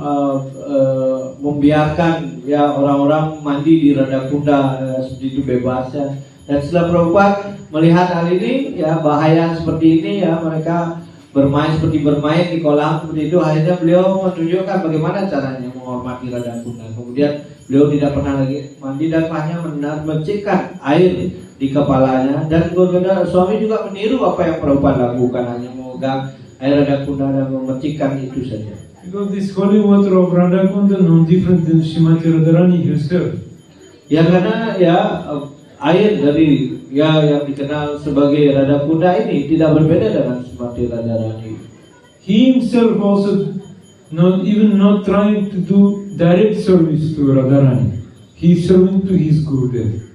membiarkan ya orang-orang mandi di Radhakunda seperti itu bebas ya. Dan setelah Prabhupada melihat hal ini ya, bahaya seperti ini ya, mereka bermain seperti bermain di kolam seperti itu, akhirnya beliau menunjukkan bagaimana caranya menghormati Radhakunda. Kemudian beliau tidak pernah lagi mandi dan hanya mencikkan air di kepalanya, dan Guru Gopinatha Swami juga meniru apa yang Prabhupada lakukan, hanya memegang air Radhakunda dan memercikkan itu saja. Because this holy water of Radhakunda no different than Srimati Radharani herself. Ya karena ya air dari ya yang dikenal sebagai Radhakunda ini tidak berbeda dengan Srimati Radharani. He himself also not trying to do direct service to Radharani. He is serving to his Gurudev.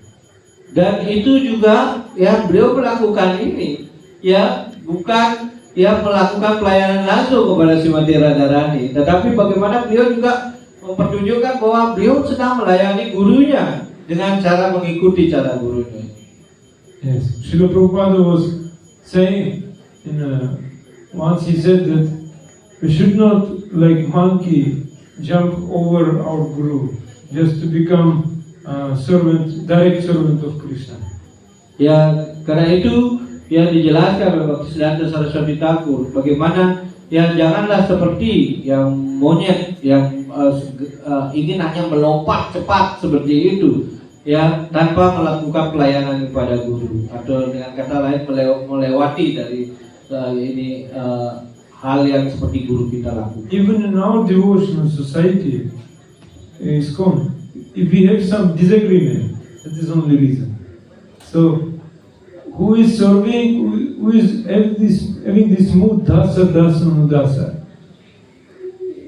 Dan itu juga ya beliau melakukan ini ya bukan ya melakukan pelayanan langsung kepada Srimati Radharani, tetapi bagaimana beliau juga mempertunjukkan bahwa beliau sedang melayani gurunya dengan cara mengikuti cara gurunya. Yes, Srila Prabhupada was saying once he said that we should not like monkey jump over our guru just to become direct servant of Krishna. Ya, karena itu ya dijelaskan oleh Bhaktisiddhanta Saraswati Thakur bagaimana ya janganlah seperti yang monyet yang ingin hanya melompat cepat seperti itu ya, tanpa melakukan pelayanan kepada guru, atau dengan kata lain melewati dari hal yang seperti guru kita lakukan. Even in our devotional society, ISKCON, if we have some disagreement, that is only reason. So, who is serving, who is having this mood, dasa, nudasa,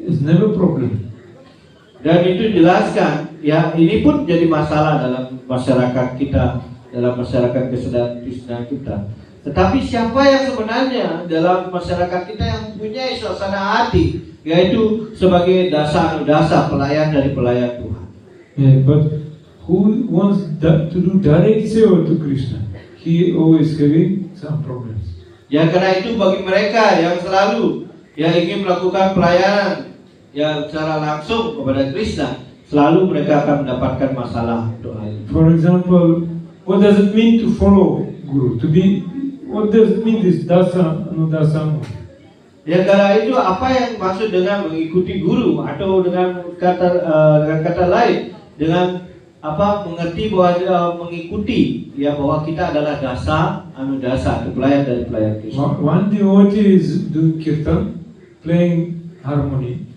is never problem. Dan itu jelaskan, ya ini pun jadi masalah dalam masyarakat kita, dalam masyarakat kesadaran Krishna kita. Tetapi siapa yang sebenarnya dalam masyarakat kita yang mempunyai suasana hati, yaitu sebagai dasa pelayan dari pelayan Tuhan. Yeah, but who wants to do direct seva to Krishna? He always having some problems. Ya karena itu bagi mereka yang selalu ya ingin melakukan pelayanan ya secara langsung kepada Krishna, selalu mereka akan mendapatkan masalah doa ini. For example, what does it mean to follow Guru? What does it mean this dasa anudasa? Ya karena itu apa yang maksud dengan mengikuti guru, atau dengan kata lain dengan mengerti bahwa mengikuti ya bahwa kita adalah dasa itu pelayan dari pelayan Kristus. One devotee is doing kirtan, playing harmony.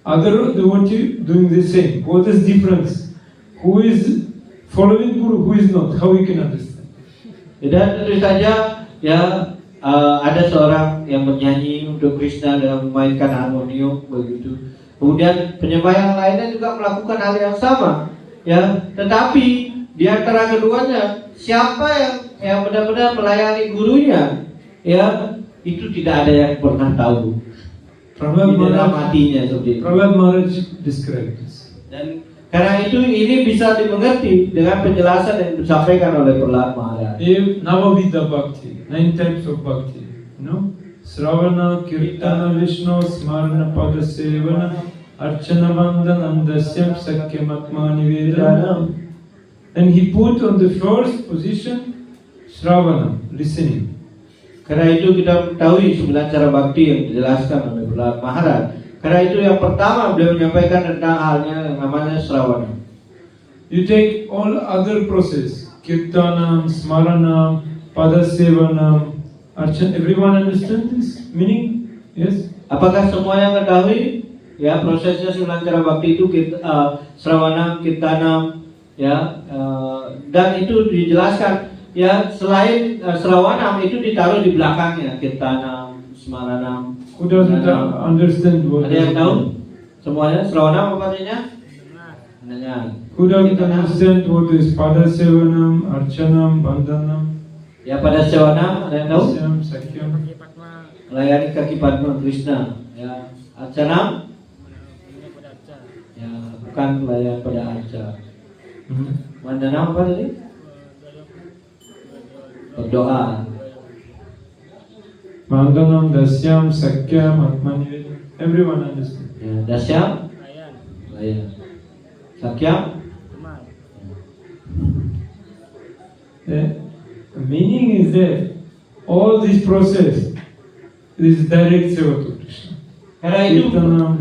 Other devotee doing the same. What is difference? Who is following Guru, who is not? How we can understand? Dan tentu saja ya ada seorang yang bernyanyi untuk Krishna dan memainkan harmonium begitu. Kemudian penyembah yang lainnya juga melakukan hal yang sama. Ya, tetapi di antara keduanya siapa yang benar-benar melayani gurunya, ya itu tidak ada yang pernah tahu. Prahlad Maharaj described this. Dan karena itu ini bisa dimengerti dengan penjelasan yang disampaikan oleh Prahlad Maharaj. Navavidha Bhakti, 9 types of bhakti, Sravana, Kirtana, Vishnu, Smarana, Pada Sevana, Archana, Vandanam, Dasyam, Sakyam, Atma, Nivedanam. And he put on the first position Shravana, listening. Karena itu kita ketahui 9 cara bakti yang dijelaskan oleh Prahlad Maharaj. Karena itu yang pertama beliau menyampaikan tentang halnya yang namanya Shravana. You take all other process, Kirtanam, Smaranam, Padasevanam, Archana, everyone understand this meaning? Yes? Apakah semua yang ketahui? Ya, prosesnya 9 cara bakti itu Shravanam, Kirtanam, ya, dan itu dijelaskan. Ya, selain Shravanam itu ditaruh di belakangnya, Kirtanam, Smaranam. Who doesn't understand what? Ada yang tahu? Semuanya Shravanam apa artinya? Mendengar. Who doesn't understand what is Padasevanam, Archanam, Bandhanam? Ya, Padasevanam, ada yang tahu? Sakyam. Melayani kaki Padma Krishna. Ya, Archanam? Ya, bukan pelayan pada arca. Bandhanam apa tadi? Berdoa. Bandhanam, Dasyam, Sakyam, Atma Nivedanam. Everyone understand. Ya, Dasyam? Layan. Sakyam? The meaning is that all this process is direct seva to Krishna. Karena itu Kirtanam,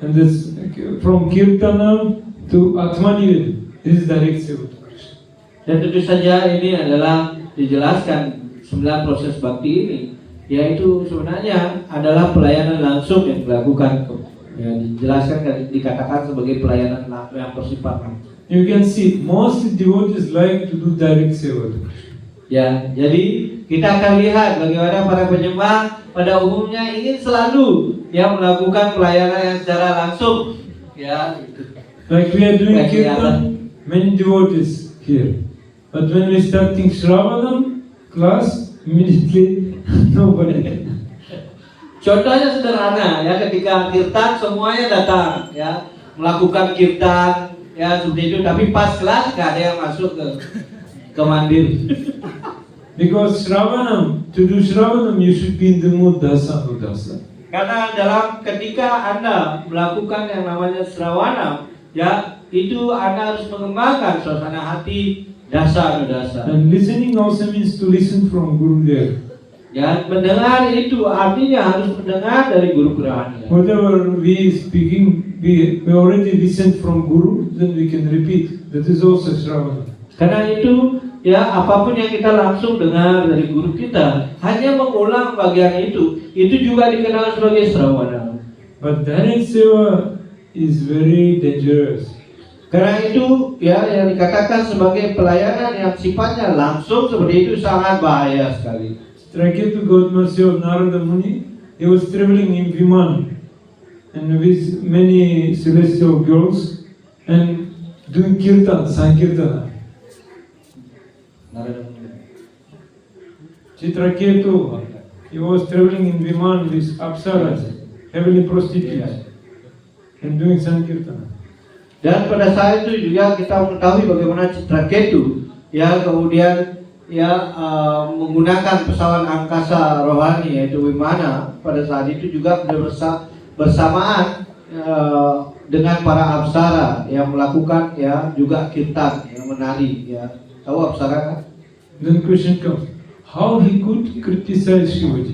and this from Kirtanam to Atma Nivedanam, this is direct seva to Krishna. dan tentu saja ini adalah dijelaskan 9 proses bakti ini, yaitu sebenarnya adalah pelayanan langsung yang dilakukan, ya, dijelaskan dikatakan sebagai pelayanan yang bersifat langsung. You can see most devotees like to do direct seva to Krishna. Ya, jadi kita akan lihat bagaimana para penyembah pada umumnya ingin selalu ya melakukan pelayanan yang secara langsung, ya. Like we are doing kirtan, many devotees here. But when we starting Shravanam class, immediately nobody. Contohnya sederhana ya, ketika kirtan semuanya datang ya melakukan kirtan ya seperti itu, tapi pas kelas nggak ada yang masuk ke mandir. Because Shravanam, to do Shravanam you should be in the mood dasa udasa. Karena ketika Anda melakukan yang namanya Shravanam ya, itu Anda harus mengembangkan suasana hati dasa. And listening also means to listen from Guru there. Ya, mendengar itu artinya harus mendengar dari guru Gurahani. Whatever we speaking, we already listened from Guru, then we can repeat. That is also Shravanam. Karena itu ya, apapun yang kita langsung dengar dari guru kita, hanya mengulang bagian itu juga dikenal sebagai Shravanam. But direct seva is very dangerous. Karena itu ya yang dikatakan sebagai pelayanan yang sifatnya langsung seperti itu sangat bahaya sekali. Traketu Gautmercy of Narada Muni, he was traveling in Viman and with many celestial girls and doing kirtan, sankirtana. Chitraketu, he was traveling in Viman with Apsaras, heavenly prostitutes, and doing sankirtana. Dan pada saat itu juga kita mengetahui bagaimana Chitraketu ya kemudian ya menggunakan pesawat angkasa rohani yaitu Vimana. Pada saat itu juga bersamaan dengan para apsara yang melakukan ya juga kirtan yang menari ya. Tahu apsara kan? Then question comes, how he could criticize Shivaji?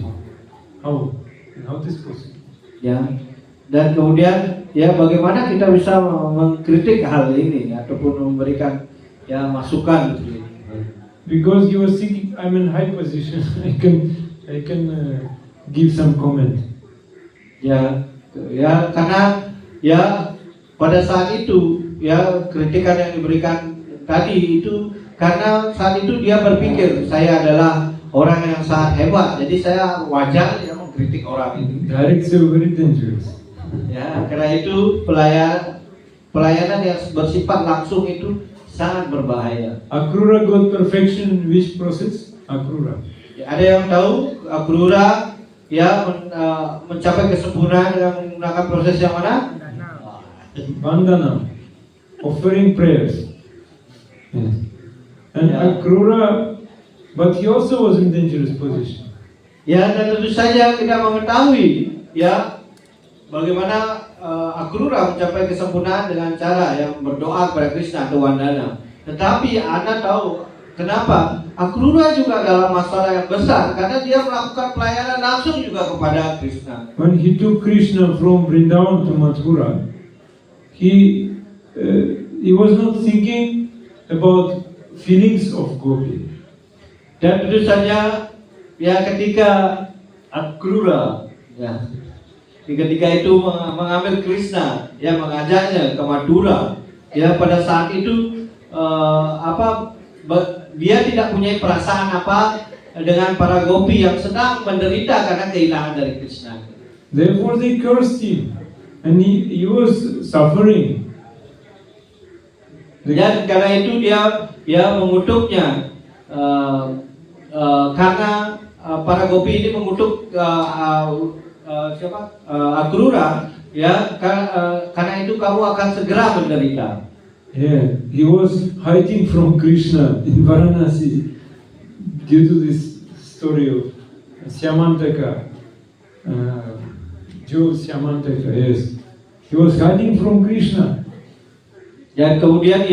How? And how this possible? Ya. Dan kemudian ya bagaimana kita bisa mengkritik hal ini ataupun memberikan ya masukan gitu. Because he was thinking, I'm in high position, I can give some comment. Ya, ya karena ya pada saat itu ya kritikan yang diberikan tadi itu karena saat itu dia berpikir saya adalah orang yang sangat hebat, jadi saya wajar ya mengkritik orang itu. Direct so very dangerous. Ya, karena itu pelayanan yang bersifat langsung itu sangat berbahaya. Akrura got perfection in which process? Akrura. Ya, ada yang tahu Akrura ya mencapai kesempurnaan dengan menggunakan proses yang mana? Vandana, offering prayers. Yes. And Yeah. Akrura, but he also was in dangerous position. Ya, dan tentu saja kita mengetahui ya bagaimana Akrura mencapai kesempurnaan dengan cara yang berdoa kepada Krishna atau Vandana. Tetapi Anda tahu kenapa Akrura juga dalam masalah yang besar karena dia melakukan pelayanan langsung juga kepada Krishna. When he took Krishna from Vrindavan to Mathura, he was not thinking about feelings of gopi. Dan tentu saja ya ketika Akrura ya ketika itu mengambil Krishna ya mengajaknya ke Mathura ya pada saat itu dia tidak punya perasaan apa dengan para gopi yang sedang menderita karena kehilangan dari Krishna. Therefore they cursed him and he was suffering. Dan karena itu dia mengutuknya karena para gopi ini mengutuk Akrura ya karena itu kamu akan segera menderita. Yeah, he was hiding from Krishna in Varanasi due to this story of Syamantaka, Joe Syamantaka. Yes, he was hiding from Krishna. Dan kemudian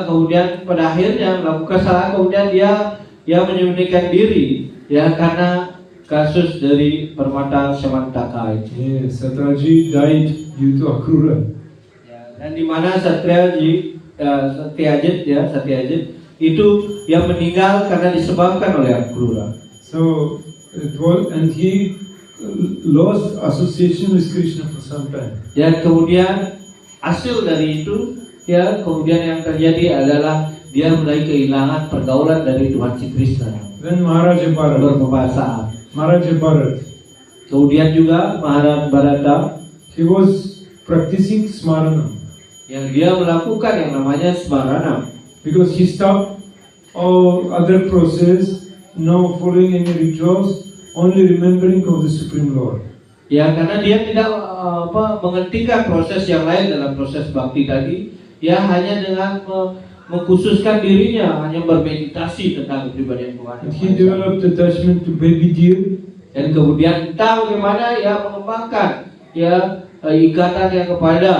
kemudian pada akhirnya melakukan kesalahan, kemudian dia menyembunyikan diri ya karena kasus dari permata Syamantaka itu. Yes, Satyajit died due to Akrura. Dan di mana Satyajit itu yang meninggal karena disebabkan oleh Akrura. So it was, and he lost association with Krishna for some time. Dan kemudian hasil dari itu ya kemudian yang terjadi adalah dia mulai kehilangan pergaulan dari Tuhan Sri Krishna. Then Maharaja Bharat. Berpepasaan. Maharaja Bharat. Kemudian juga Maharaja Bharata, He was practicing smarana. yang dia melakukan yang namanya smarana. Because he stopped all other process, no following any rituals, only remembering of the Supreme Lord. Ya karena dia tidak menghentikan proses yang lain dalam proses bakti tadi, ya hanya dengan mengkhususkan dirinya hanya bermeditasi tentang kepribadian Tuhan. And he developed attachment to baby deer. Dan kemudian tahu bagaimana ya mengembangkan ya ikatan yang kepada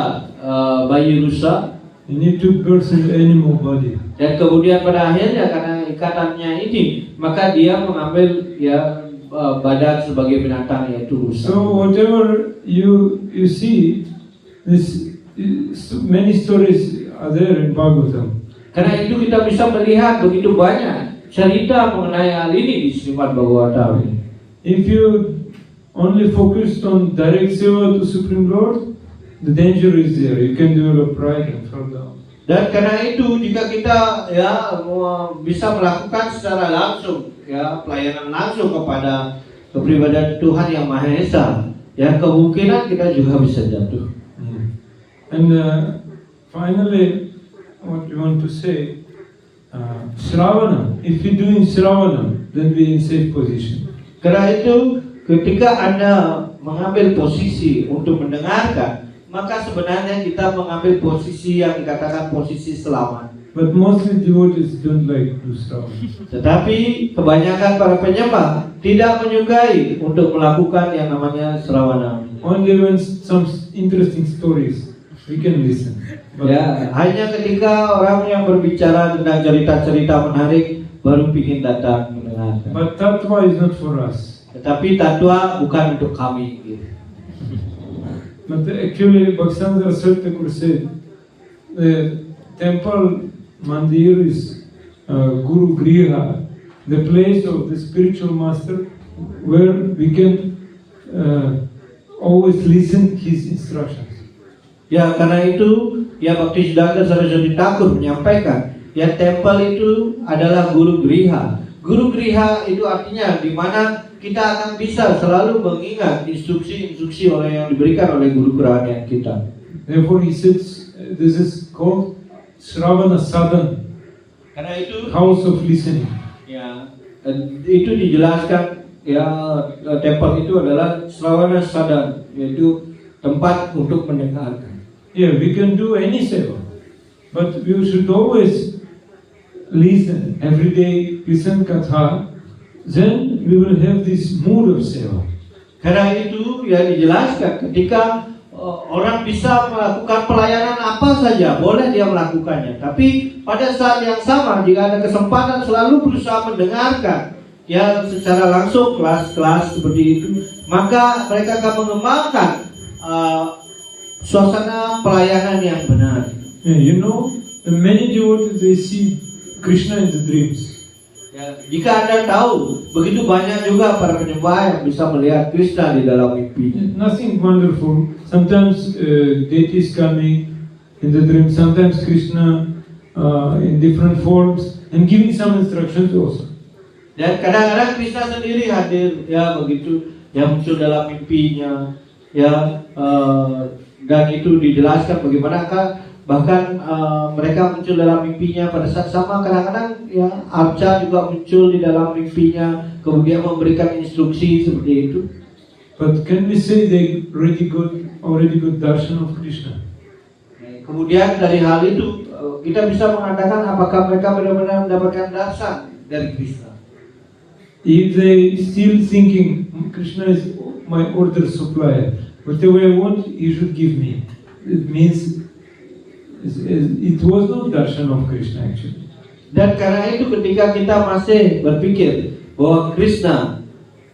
bayi rusa. He took birth in the animal body. Dan kemudian pada akhirnya karena ikatannya ini, maka dia mengambil ya badan sebagai binatang yaitu rusa. So whatever you see, many stories are there in Bhagavatam. Karena itu kita bisa melihat begitu banyak cerita mengenai hal ini di Srimad Bhagavatam. If you only focused on direct seva to Supreme Lord, the danger is there. You can develop pride and fall down. Dan karena itu jika kita ya bisa melakukan secara langsung ya pelayanan langsung kepada kepribadian Tuhan yang Maha Esa, ya kemungkinan kita juga bisa jatuh. And finally, what you want to say, Shravana. If you doing Shravana, then we in safe position. Karena itu ketika Anda mengambil posisi untuk mendengarkan, maka sebenarnya kita mengambil posisi yang dikatakan posisi selamat. But mostly devotees don't like to Shravana. Tetapi kebanyakan para penyembah tidak menyukai untuk melakukan yang namanya Shravana. Only when some interesting stories we can listen. But Ya, hanya ketika orang yang berbicara tentang cerita-cerita menarik baru ingin datang mendengarkan. But tattva is not for us. Tetapi tatwa bukan untuk kami. Gitu. But actually, Bhaktivinoda Saraswati Thakur said, the temple mandir is Guru Griha, the place of the spiritual master, where we can always listen his instructions. Ya, karena itu ya Bhaktisiddhanta Saraswati Thakur menyampaikan, ya tempel itu adalah Guru Griha. Guru Griha itu artinya di mana kita akan bisa selalu mengingat instruksi-instruksi yang diberikan oleh guru kerohanian kita. Therefore he says, this is called Shravana Sadan, Karena itu house of listening. ya itu dijelaskan ya tempel itu adalah Shravana Sadan, yaitu tempat untuk mendengarkan. Yeah, we can do any seva, but we should always listen every day, listen katha. Then we will have this mood of seva. Karena itu ya dijelaskan ketika orang bisa melakukan pelayanan apa saja, boleh dia melakukannya. Tapi pada saat yang sama jika ada kesempatan selalu berusaha mendengarkan ya secara langsung kelas-kelas seperti itu, maka mereka akan mengembangkan suasana pelayanan yang benar. Yeah, you know, the many devotees they see Krishna in the dreams. Ya, jika Anda tahu, begitu banyak juga para penyembah yang bisa melihat Krishna di dalam mimpi. Nothing wonderful. Sometimes deities coming in the dream, sometimes Krishna in different forms and giving some instructions also. Dan kadang-kadang Krishna sendiri hadir, ya begitu, yang muncul dalam mimpinya, ya dan itu dijelaskan bagaimanakah bahkan mereka muncul dalam mimpinya pada saat sama. Kadang-kadang ya Arca juga muncul di dalam mimpinya, kemudian memberikan instruksi seperti itu. But can we say they already got darshan of Krishna? Kemudian dari hal itu kita bisa mengatakan apakah mereka benar-benar mendapatkan darshan dari Krishna. If they still thinking Krishna is my order supplier, whatever I want, he should give me. It means it was not darshan of Krishna actually. Dan karena itu ketika kita masih berpikir bahwa Krishna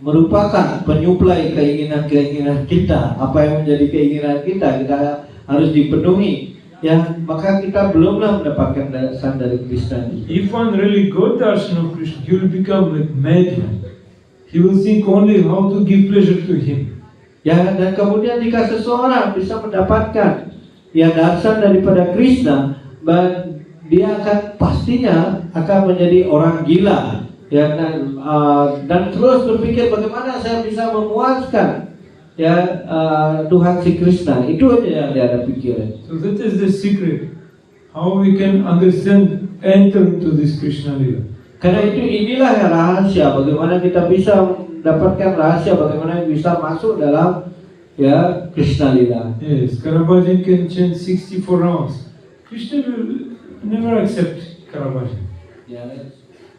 merupakan penyuplai keinginan-keinginan kita, apa yang menjadi keinginan kita harus dipenuhi, ya maka kita belumlah mendapatkan darshan dari Krishna. If one really got darshan of Krishna, he will become like madman. He will think only how to give pleasure to him. Ya, dan kemudian jika seseorang bisa mendapatkan ya darshan daripada Krishna, dia akan pastinya akan menjadi orang gila, ya dan terus berpikir bagaimana saya bisa memuaskan ya Tuhan si Krishna. Itu aja yang dia ada pikiran. So that is the secret, how we can understand, enter into this Krishna Lila. Karena itu inilah yang rahasia, bagaimana kita bisa mendapatkan rahasia, bagaimana bisa masuk dalam ya Krishna Lila. Yes, Karabhajan can chant 64 rounds. Krishna will never accept Karabhajan. Ya,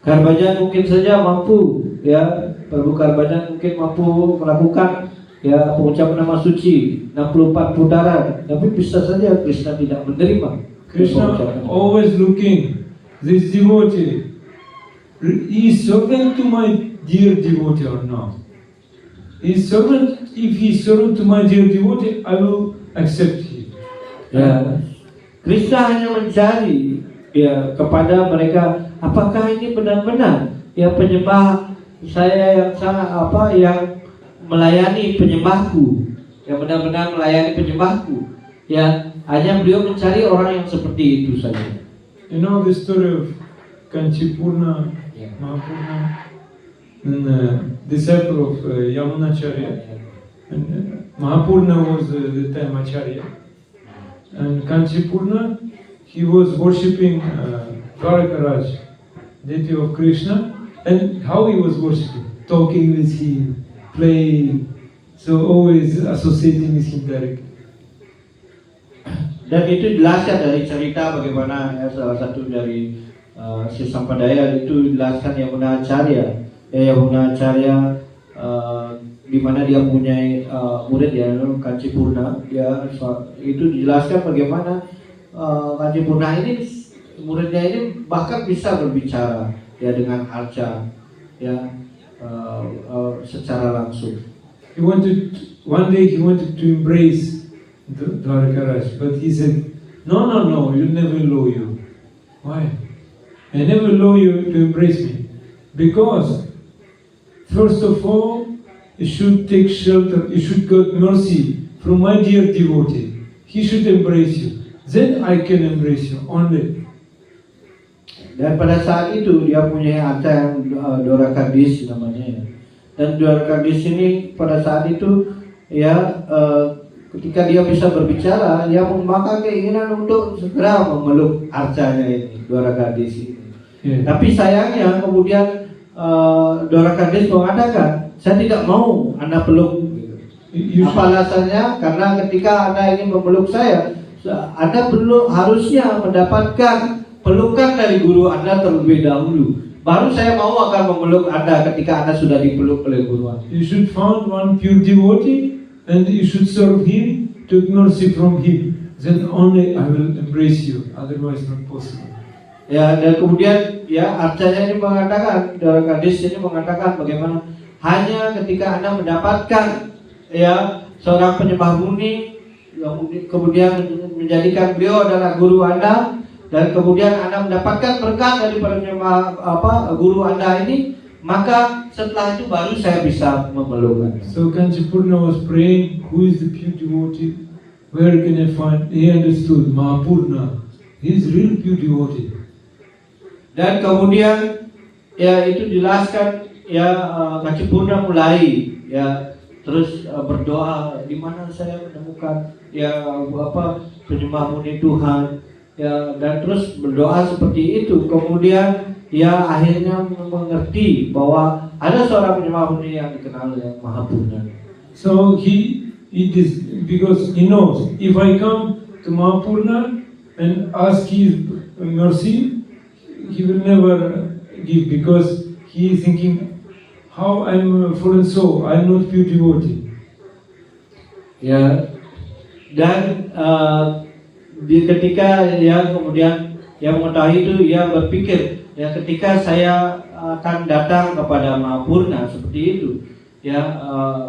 Karbajan mungkin saja mampu, ya Prabu Karbajan mungkin mampu melakukan ya pengucapan nama suci 64 putaran, tapi bisa saja Krishna tidak menerima. Krishna always looking, this devotee, he is servant to my dear devotee or not. If he is servant to my dear devotee, I will accept him. Ya, Krishna hanya mencari ya kepada mereka, apakah ini benar-benar ya penyembah saya yang yang melayani penyembahku, yang benar-benar melayani penyembahku. Ya, hanya beliau mencari orang yang seperti itu saja. You know the story of Kanchipurna, Mahapurna, and disciple of Yamunacharya. And Mahapurna was the time Acharya. And Kanchipurna, he was worshipping Dwarakaraj, deity of Krishna. And how he was worshipping? Talking with him, playing, so always associating with him directly. Dan itu dijelaskan dari cerita bagaimana ya, salah satu dari si Sampadaya itu dijelaskan Yamunacharya. Yamunacharya di mana dia punya murid ya Kanchipurna. Ya itu dijelaskan bagaimana Kanchipurna ini muridnya ini bahkan bisa berbicara ya dengan Arca ya secara langsung. One day he wanted to embrace Dwarkaraj. But he said, no, you'll never allow you. Why? I never allow you to embrace me. Because, first of all, you should take shelter, you should get mercy from my dear devotee. He should embrace you. Then I can embrace you only. Dan pada saat itu dia punya arca yang Dwarakadis namanya. Dan Dwarakadis ini pada saat itu ya ketika dia bisa berbicara, dia memakai keinginan untuk segera memeluk arcanya ini, Dwarakadis ini. Yeah. Tapi sayangnya kemudian Dwarakadis mengatakan, saya tidak mau Anda peluk. Apa alasannya? Karena ketika Anda ingin memeluk saya, Anda harusnya mendapatkan pelukan dari guru Anda terlebih dahulu. Baru saya mau akan memeluk Anda ketika Anda sudah dipeluk oleh guru Anda. You should find one pure devotee and you should serve him, take mercy from him. Then only I will embrace you. Otherwise not possible. Ya, dan kemudian ya arcanya ini mengatakan, Dwarakadis ini mengatakan bagaimana hanya ketika Anda mendapatkan ya seorang penyembah murni yang kemudian menjadikan beliau adalah guru Anda, dan kemudian Anda mendapatkan berkat dari guru Anda ini, maka setelah itu baru saya bisa memeluk Anda. So Kanchi Purna was praying, who is the pure devotee? Where can I find? He understood Mahapurna. He is real pure devotee. Dan kemudian ya itu dijelaskan ya Kanchi Purna mulai ya terus berdoa, di mana saya menemukan ya penyembah murni Tuhan ya, dan terus berdoa seperti itu. Kemudian ya akhirnya mengerti bahwa ada seorang penyembah murni yang dikenal dengan Mahapurna. So he is, because he knows if I come to Mahapurna and ask his mercy, he will never give, because he is thinking, how I'm a fallen soul, I'm not pure devotee. Ya, dan ketika ya kemudian yang mengetahui itu, ia berpikir ya ketika saya akan datang kepada Mahapurna seperti itu ya,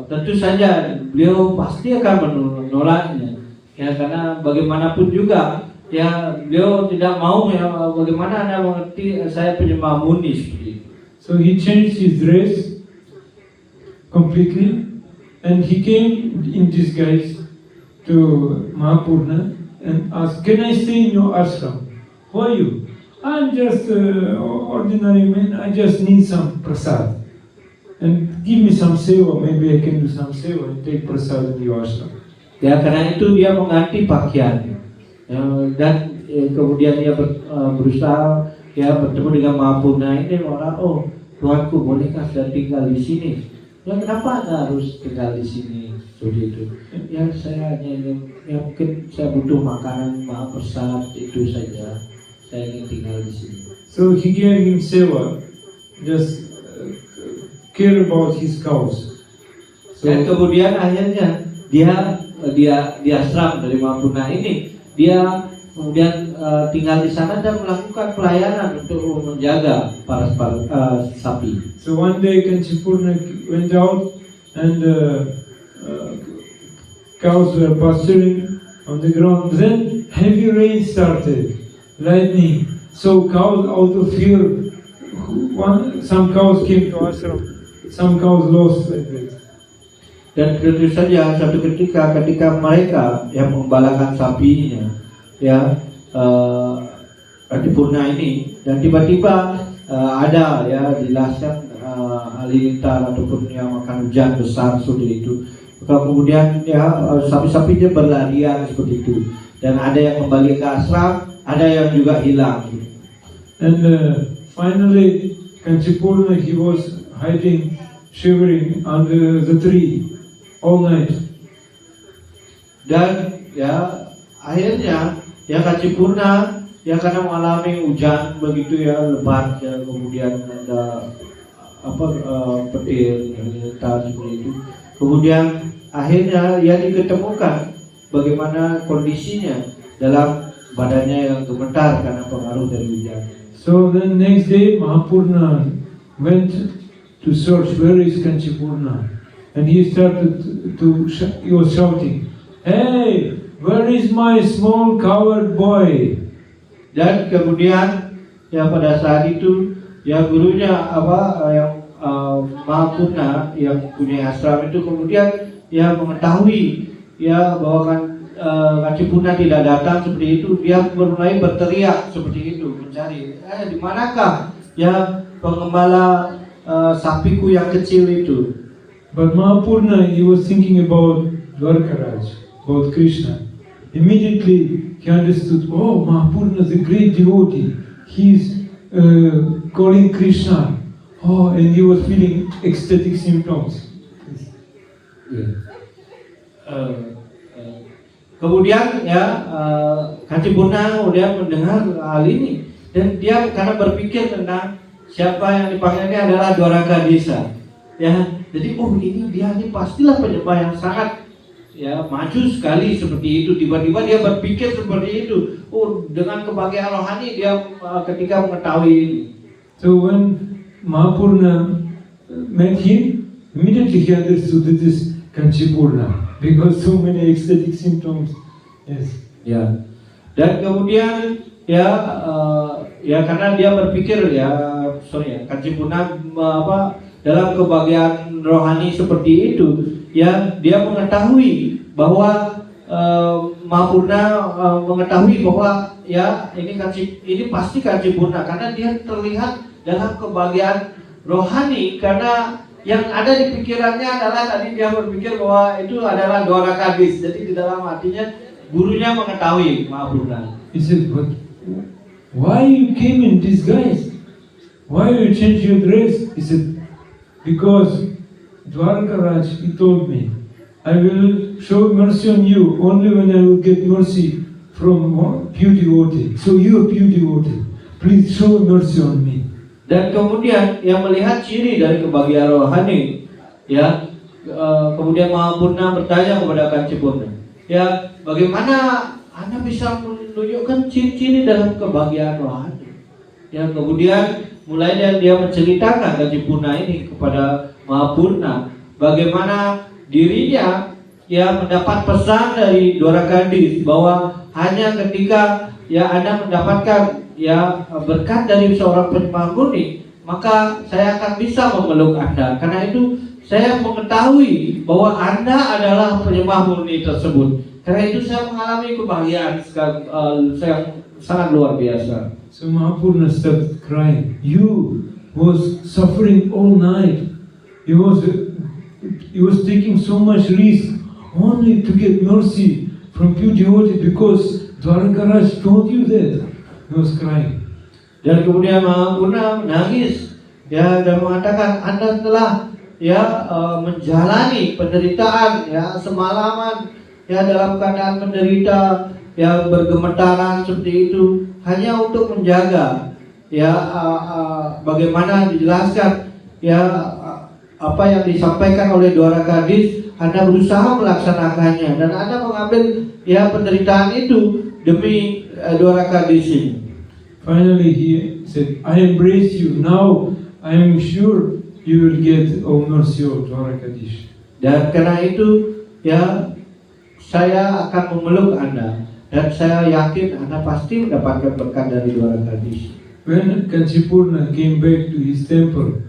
tentu saja beliau pasti akan menolaknya ya, karena bagaimanapun juga ya beliau tidak mau ya, bagaimana Anda mengerti saya penyembah murni seperti itu. So he changed his dress completely and he came in disguise to Mahapurna and asked, can I stay in your ashram? Who are you? I'm just ordinary man, I just need some prasad. And give me some seva, maybe I can do some seva and take prasad in your ashram. Ya, karena itu dia mengganti pakaiannya. Dan kemudian dia berusaha ya bertemu dengan Mahapurna ini, orang, oh Tuanku, bolehkah saya tinggal di sini? Ya, kenapa Anda harus tinggal di sini? Seperti itu. Ya, saya hanya ingin, ya mungkin saya butuh makanan, mahaprasad, itu saja. Saya ingin tinggal di sini. So he gave him seva, just care about his cows. So, dan kemudian akhirnya dia ashram dari Mahapurna ini, dia kemudian tinggal di sana dan melakukan pelayanan untuk menjaga para sapi. So one day Kanchi Purna went out and cows were pasturing on the ground. Then heavy rain started, lightning. So cows, out of fear, some cows came to ashram, some cows lost like that. Dan tentu saja satu ketika mereka yang membalakan sapinya ya Kanchi Purna ini, dan tiba-tiba ada ya dijelaskan halilintar ataupun yang akan hujan besar seperti itu. Kemudian ya sapi-sapinya berlarian seperti itu, dan ada yang kembali ke ashram, ada yang juga hilang. And finally Kanchi Purna, he was hiding, shivering under the tree all night. Dan ya akhirnya ya Kanchi Purna ya karena mengalami hujan begitu ya lebat ya, kemudian ada petir seperti itu. Kemudian akhirnya ya diketemukan bagaimana kondisinya dalam badannya yang gemetar karena pengaruh dari hujan. So then next day Mahapurna went to search where is Kanchi Purna, and he started he was shouting, "Hey, where is my small coward boy? Dan kemudian ya pada saat itu ya gurunya yang Mahapurna yang punya ashram itu kemudian ya mengetahui ya bahwa Kanci Purna tidak datang seperti itu, dia mulai berteriak seperti itu mencari di manakah ya pengembala sapiku yang kecil itu. But Mahapurna, he was thinking about Dwarkaraj, about Krishna. Immediately he understood, oh, Mahapurna is a great devotee. He's calling Krishna. Oh, and he was feeling ecstatic symptoms. Kemudian ya Kanci Purna kemudian mendengar hal ini dan dia karena berpikir tentang siapa yang dipanggil ini adalah Dwarakadisa. Ya, jadi ini dia ini pastilah penyembah yang sangat ya maju sekali seperti itu. Tiba-tiba dia berpikir seperti itu. Dengan kebahagiaan rohani dia ketika mengetahui ini. So when Mahapurna met him, immediately he understood that this is Kanci Purna. Because so many ecstatic symptoms, yes. Ya, dan kemudian ya karena dia berpikir Kanci Purna dalam kebahagiaan rohani seperti itu, ya dia mengetahui bahwa Mahapurna mengetahui bahwa ya ini pasti Kanci Purna karena dia terlihat dalam kebahagiaan rohani karena yang ada di pikirannya adalah tadi dia berpikir bahwa itu adalah Dwarakadis. Jadi di dalam hatinya gurunya mengetahui Mahapurna. He said, but why you came in disguise? Why you change your dress? He said, because Dwarkaraj, he told me, I will show mercy on you only when I will get mercy from pure devotee. So you are pure devotee. Please show mercy on me. Dan kemudian yang melihat ciri dari kebahagiaan rohani, ya kemudian Mahapurna bertanya kepada Kanci Purna, ya bagaimana Anda bisa menunjukkan ciri-ciri dalam kebahagiaan rohani? Ya kemudian mulai dia menceritakan Kanci Purna ini kepada Mahapurna, bagaimana dirinya ya mendapat pesan dari Dwarakadis bahwa hanya ketika ya Anda mendapatkan ya berkat dari seorang penyembah murni, maka saya akan bisa memeluk Anda. Karena itu saya mengetahui bahwa Anda adalah penyembah murni tersebut. Karena itu saya mengalami kebahagiaan yang sangat luar biasa. So Mahapurna started crying. You was suffering all night. He was taking so much risk only to get mercy from pure devotee because Dwarkaraj told you that. He was crying. Dan kemudian Mahapurna menangis ya dan mengatakan Anda telah menjalani penderitaan ya semalaman ya dalam keadaan menderita ya bergemetaran seperti itu hanya untuk menjaga ya bagaimana dijelaskan ya apa yang disampaikan oleh Dwarakadis. Anda berusaha melaksanakannya dan Anda mengambil ya penderitaan itu demi Dwarakadis ini. Finally he said, I embrace you. Now I am sure you will get mercy of Dwarakadis. Dan karena itu ya saya akan memeluk Anda dan saya yakin Anda pasti mendapatkan berkat dari Dwarakadis. When Kanci Purna came back to his temple,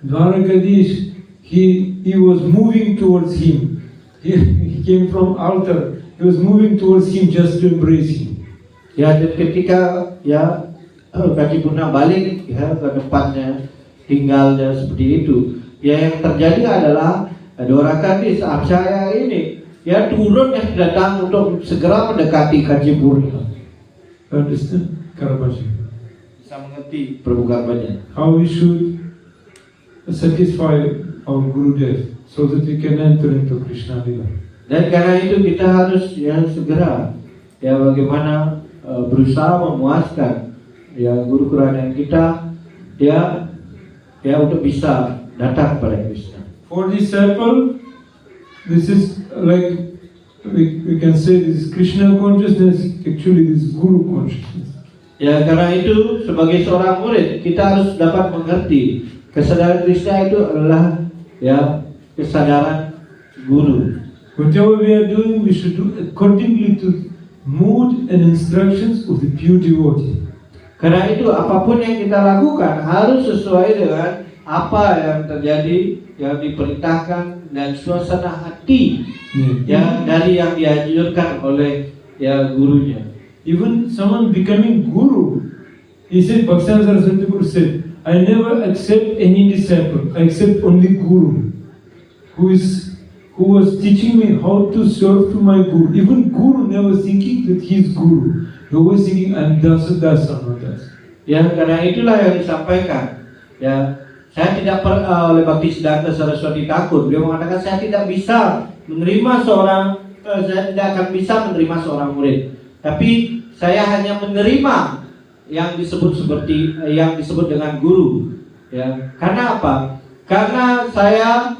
Dwarakadis he was moving towards him. He came from altar. He was moving towards him just to embrace him. Ya, dan ketika ya Kanci Purna balik ya ke depannya tinggalnya seperti itu. Ya yang terjadi adalah Dwarakadis Apsara ini ya turun yang datang untuk segera mendekati Kanci Purna. Understand? Karabaji. Bisa mengerti perbukaannya. How we should satisfy our Gurudev so that we can enter into Krishna Lila. Dan karena itu kita harus ya segera ya bagaimana berusaha memuaskan ya guru kerohanian kita ya untuk bisa datang kepada Krishna. For disciple, this is like we can say this is Krishna consciousness. Actually, this is Guru consciousness. Ya karena itu sebagai seorang murid kita harus dapat mengerti kesadaran Krishna itu adalah ya kesadaran guru. Whatever we are doing, we should do accordingly to mood and instructions of the pure devotee. Karena itu apapun yang kita lakukan harus sesuai dengan apa yang terjadi, yang diperintahkan dan suasana hati yang dari yang dianjurkan oleh gurunya. Even someone becoming guru, he said, Bhaktivinoda Saraswati Guru said, I never accept any disciple, I accept only guru, who was teaching me how to serve to my guru. Even guru never thinking that he is guru. He was thinking, I am dasa, not dasa. Ya, karena itulah yang disampaikan. Ya, saya tidak oleh Bhaktisiddhanta Saraswati Thakur. Beliau mengatakan saya tidak bisa menerima saya tidak akan bisa menerima seorang murid. Tapi saya hanya menerima yang disebut dengan guru. Ya, karena apa? Karena saya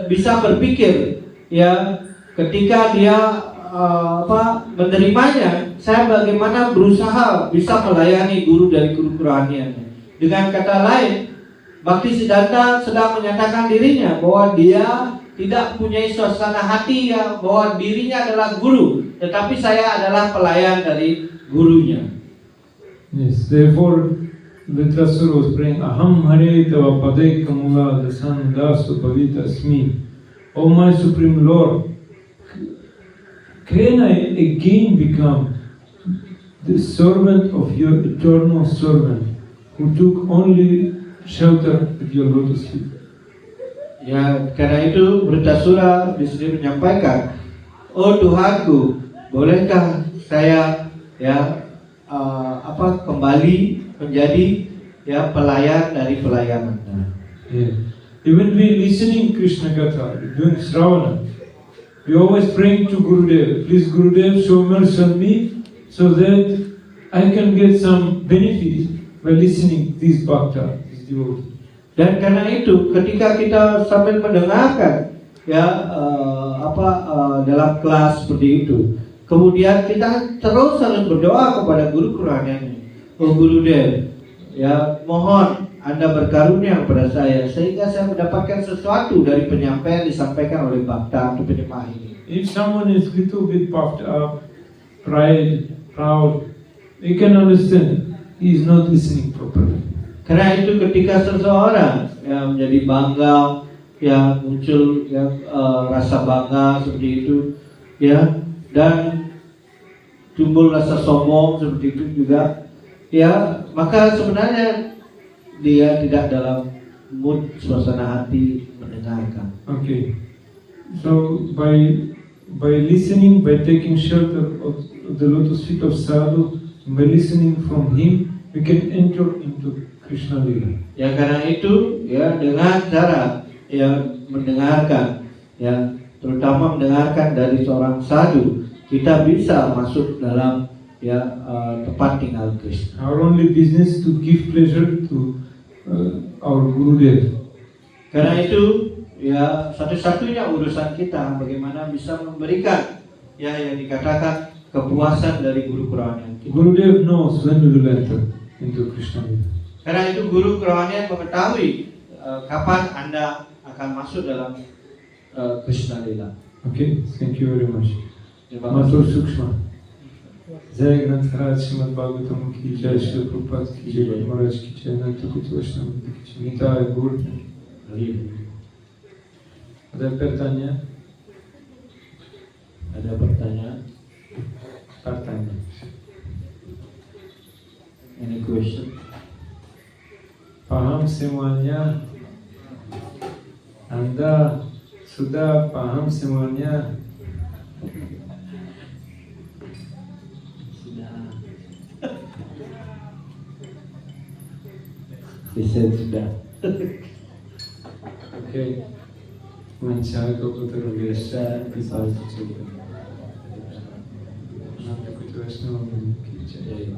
bisa berpikir ya ketika dia menerimanya, saya bagaimana berusaha bisa melayani guru dari guru kerohaniannya. Dengan kata lain, Bhaktisiddhanta sedang menyatakan dirinya bahwa dia tidak punya suasana hati bahwa dirinya adalah guru, tetapi saya adalah pelayan dari gurunya. Yes, therefore Vritrasura was praying, Aham Hare Tava Pade Kamula Dasan Dasu Pavita Asmi. O my Supreme Lord, can I again become the servant of your eternal servant who took only shelter at your lotus feet? Ya, karena itu Vritrasura di sini menyampaikan, oh Tuhanku, bolehkah saya kembali menjadi pelayan dari pelayanannya. Yeah. Even we listening Krishna Katha, doing Shravana, we always praying to Gurudev, please Gurudev show mercy on me so that I can get some benefit by listening these bhakta, these devotees. Dan karena itu ketika kita sambil mendengarkan dalam kelas seperti itu, kemudian kita terus harus berdoa kepada guru kerohaniannya. Oh Gurudev, mohon Anda berkarunia kepada saya sehingga saya mendapatkan sesuatu dari penyampaian disampaikan oleh bhakta atau penyembah ini. If someone is little bit puffed up, proud, you can understand he is not listening properly. Karena itu ketika seseorang yang menjadi bangga, muncul rasa bangga seperti itu, dan timbul rasa sombong seperti itu juga, maka sebenarnya dia tidak dalam mood suasana hati mendengarkan. Okay, so by listening, by taking shelter of the lotus feet of sadhu, by listening from him, we can enter into Krishna Lila. Ya karena itu dengan cara mendengarkan, terutama mendengarkan dari seorang sadhu, kita bisa masuk dalam tempat tinggal Krishna. Our only business to give pleasure to our Gurudev. Karena itu satu-satunya urusan kita bagaimana bisa memberikan yang dikatakan kepuasan dari guru kerohanian kita. Gurudev knows when we will enter into Krishna Lila. Karena itu guru kerohanian mengetahui kapan Anda akan masuk dalam Krishna Lila. Okay, thank you very much. Terima Matur kasih. Sukshma. Jai Granth Maharaj Srimad Bhagavatam ki jai, Srila Prabhupada ki jai, Maharaj ki jai, Nanda Kuti Vaishnava ki jai, Nitai Gaur. Ada pertanyaan? Ada pertanyaan? Any question? Paham semuanya? Anda sudah paham semuanya? Sudah. Okay. Mancha Goputra Vyasa Kisal Chitta. Nanda Kuti Vaishnava ki jai.